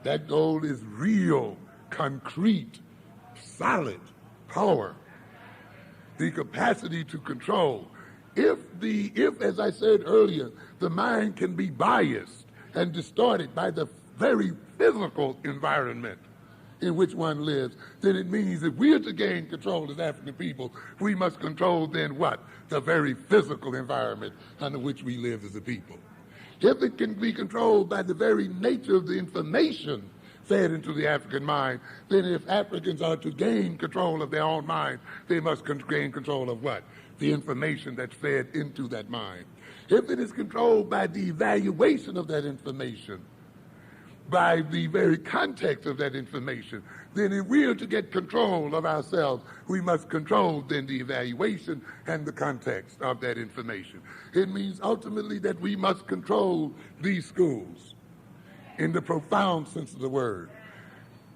That goal is real, concrete, solid power. The capacity to control. If, as I said earlier, the mind can be biased and distorted by the very physical environment in which one lives, then it means if we are to gain control as African people, we must control then what? The very physical environment under which we live as a people. If it can be controlled by the very nature of the information fed into the African mind, then if Africans are to gain control of their own mind, they must gain control of what? The information that's fed into that mind. If it is controlled by the evaluation of that information, by the very context of that information, then if we are to get control of ourselves, we must control then the evaluation and the context of that information. It means ultimately that we must control these schools in the profound sense of the word.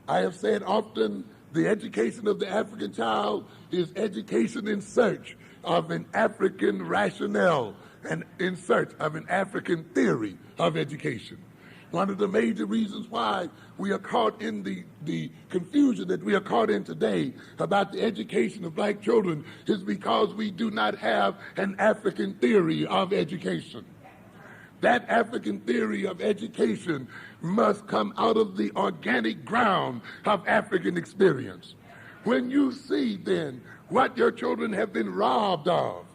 I have said often the education of the African child is education in search of an African rationale and in search of an African theory of education. One of the major reasons why we are caught in the confusion that we are caught in today about the education of black children is because we do not have an African theory of education. That African theory of education must come out of the organic ground of African experience. When you see then what your children have been robbed of,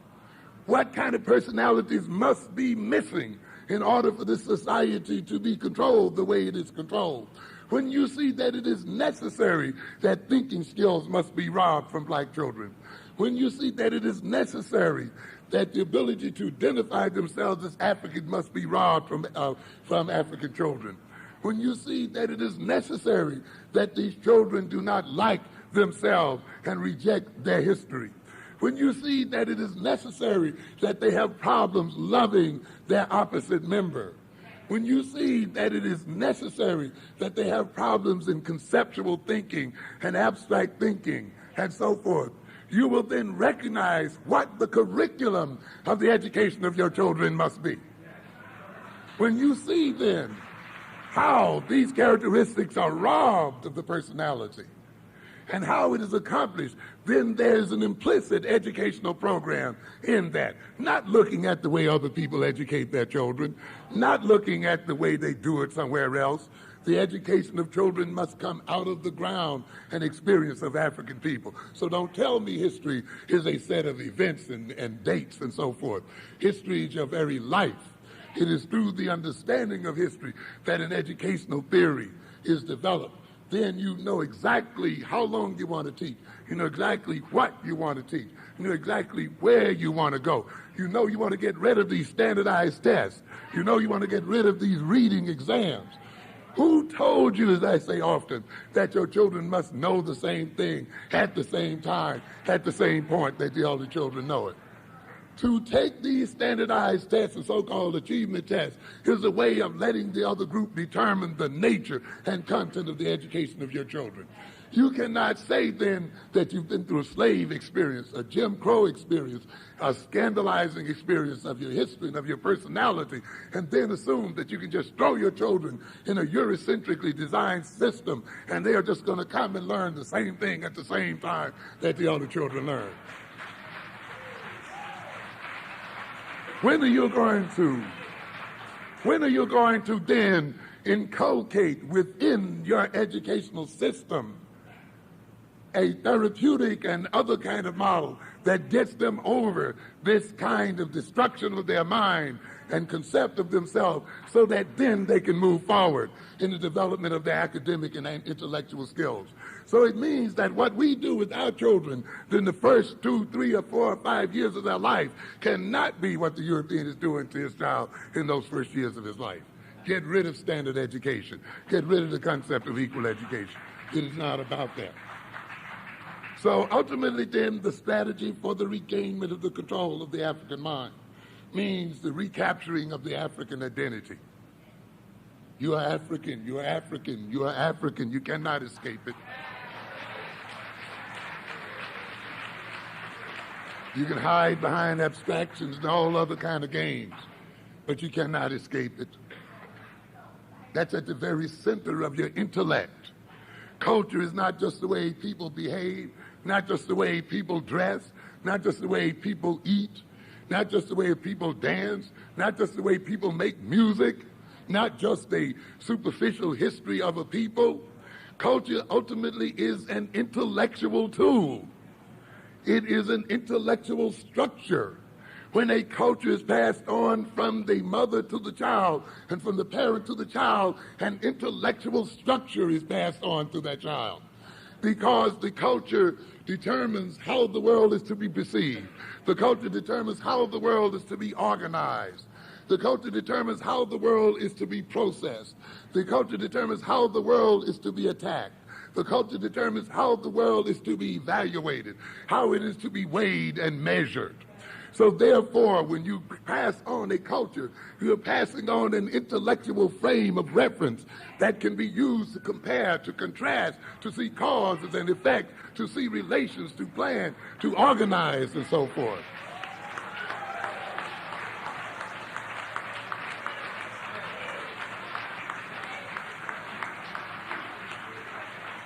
what kind of personalities must be missing in order for this society to be controlled the way it is controlled. When you see that it is necessary that thinking skills must be robbed from black children. When you see that it is necessary that the ability to identify themselves as African must be robbed from African children. When you see that it is necessary that these children do not like themselves and reject their history. When you see that it is necessary that they have problems loving their opposite member. When you see that it is necessary that they have problems in conceptual thinking and abstract thinking and so forth, you will then recognize what the curriculum of the education of your children must be. When you see then how these characteristics are robbed of the personality, and how it is accomplished, then there's an implicit educational program in that. Not looking at the way other people educate their children, not looking at the way they do it somewhere else. The education of children must come out of the ground and experience of African people. So don't tell me history is a set of events and dates and so forth. History is your very life. It is through the understanding of history that an educational theory is developed. Then you know exactly how long you want to teach. You know exactly what you want to teach. You know exactly where you want to go. You know you want to get rid of these standardized tests. You know you want to get rid of these reading exams. Who told you, as I say often, that your children must know the same thing at the same time, at the same point that the other children know it? To take these standardized tests, the so-called achievement tests, is a way of letting the other group determine the nature and content of the education of your children. You cannot say then that you've been through a slave experience, a Jim Crow experience, a scandalizing experience of your history and of your personality, and then assume that you can just throw your children in a Eurocentrically designed system and they are just going to come and learn the same thing at the same time that the other children learn. When are you going to then inculcate within your educational system a therapeutic and other kind of model that gets them over this kind of destruction of their mind and concept of themselves, so that then they can move forward in the development of their academic and intellectual skills? So it means that what we do with our children in the first 2, 3, or 4, or 5 years of their life cannot be what the European is doing to his child in those first years of his life. Get rid of standard education. Get rid of the concept of equal education. It is not about that. So ultimately then, the strategy for the regainment of the control of the African mind means the recapturing of the African identity. You are African, you are African, you are African, you cannot escape it. You can hide behind abstractions and all other kind of games, but you cannot escape it. That's at the very center of your intellect. Culture is not just the way people behave, not just the way people dress, not just the way people eat, not just the way people dance, not just the way people make music, not just a superficial history of a people. Culture ultimately is an intellectual tool. It is an intellectual structure. When a culture is passed on from the mother to the child and from the parent to the child, an intellectual structure is passed on to that child. Because the culture determines how the world is to be perceived. The culture determines how the world is to be organized. The culture determines how the world is to be processed. The culture determines how the world is to be attacked. The culture determines how the world is to be evaluated, how it is to be weighed and measured. So therefore, when you pass on a culture, you're passing on an intellectual frame of reference that can be used to compare, to contrast, to see causes and effects, to see relations, to plan, to organize, and so forth.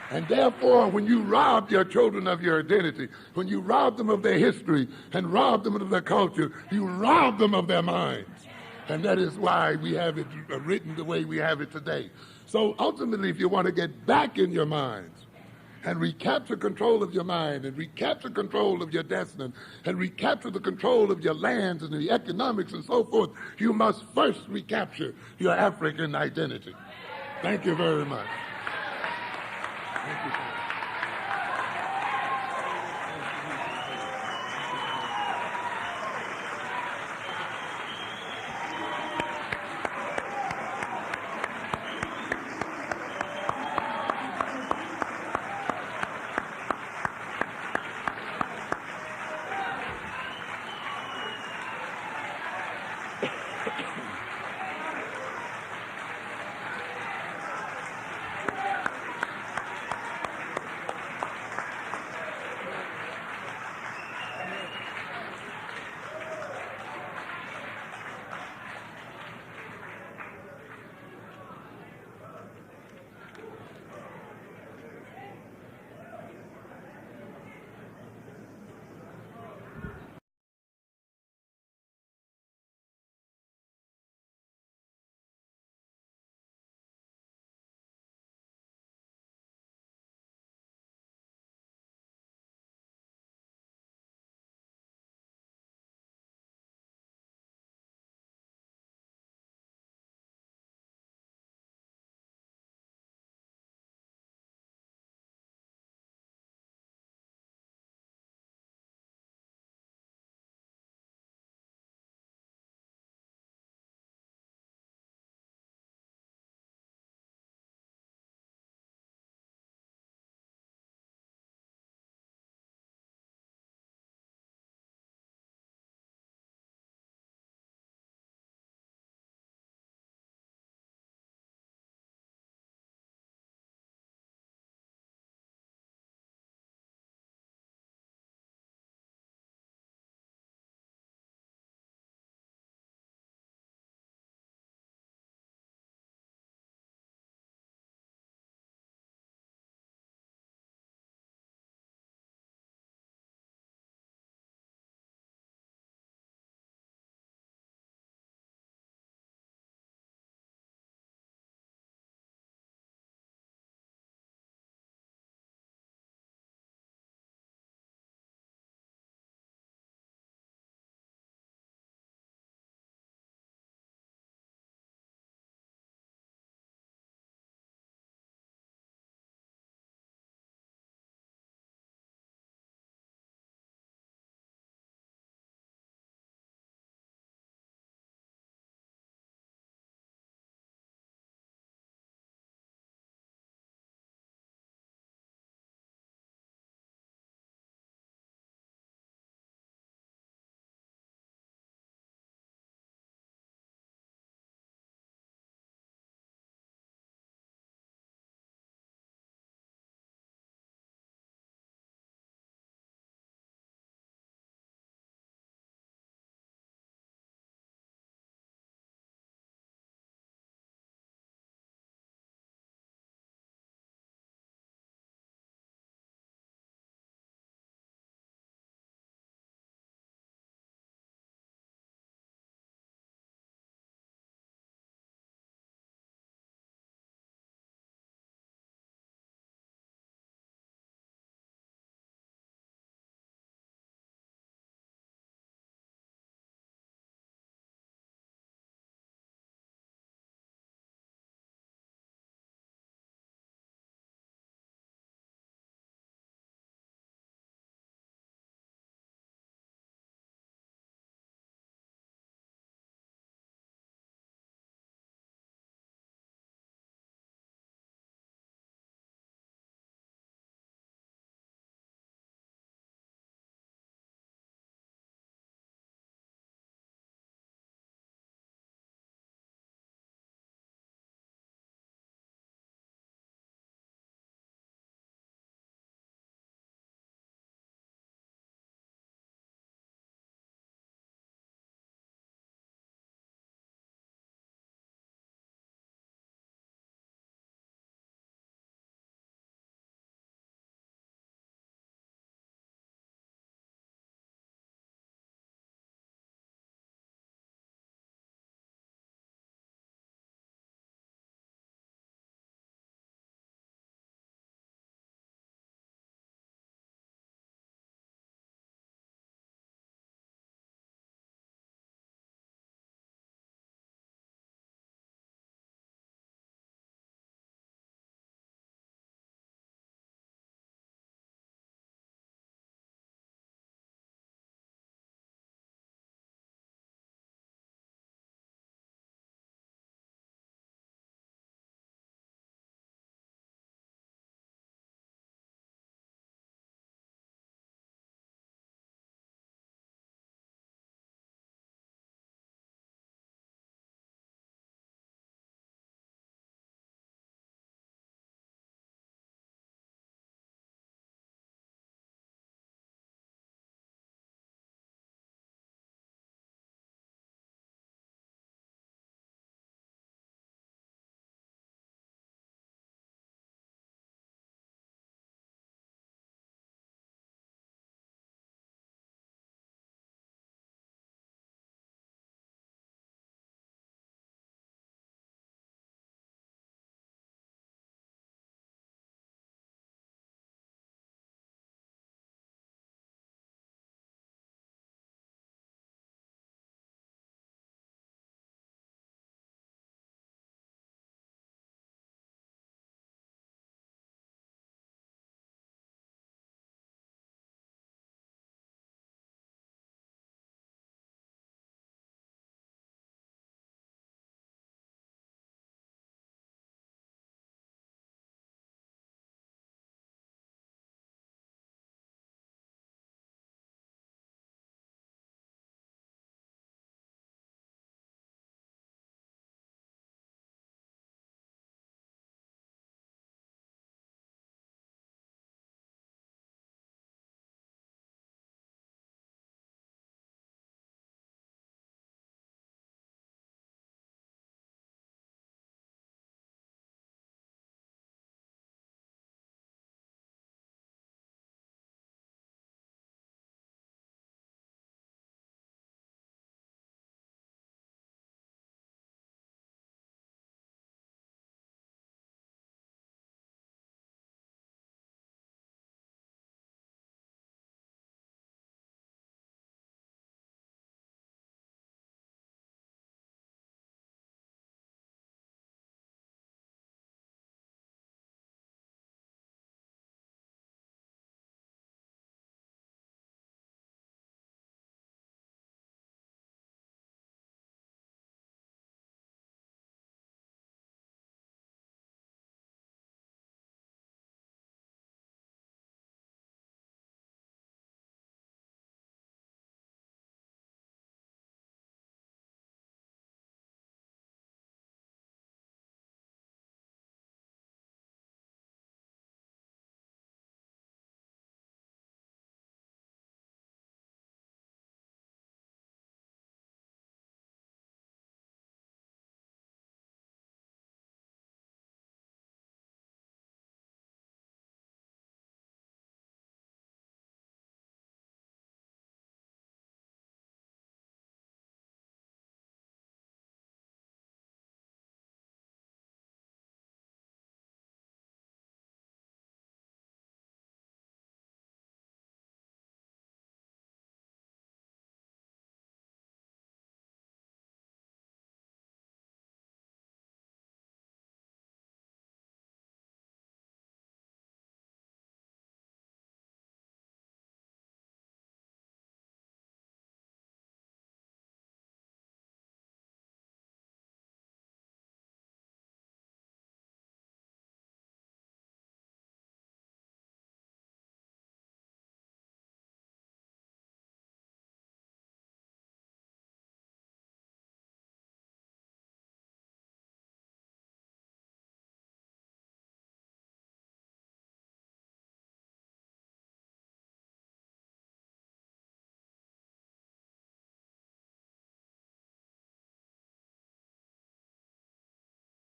And therefore, when you rob your children of your identity, when you rob them of their history and rob them of their culture, you rob them of their minds. And that is why we have it written the way we have it today. So ultimately, if you want to get back in your minds and recapture control of your mind and recapture control of your destiny and recapture the control of your lands and the economics and so forth, you must first recapture your African identity. Thank you very much. Thank you.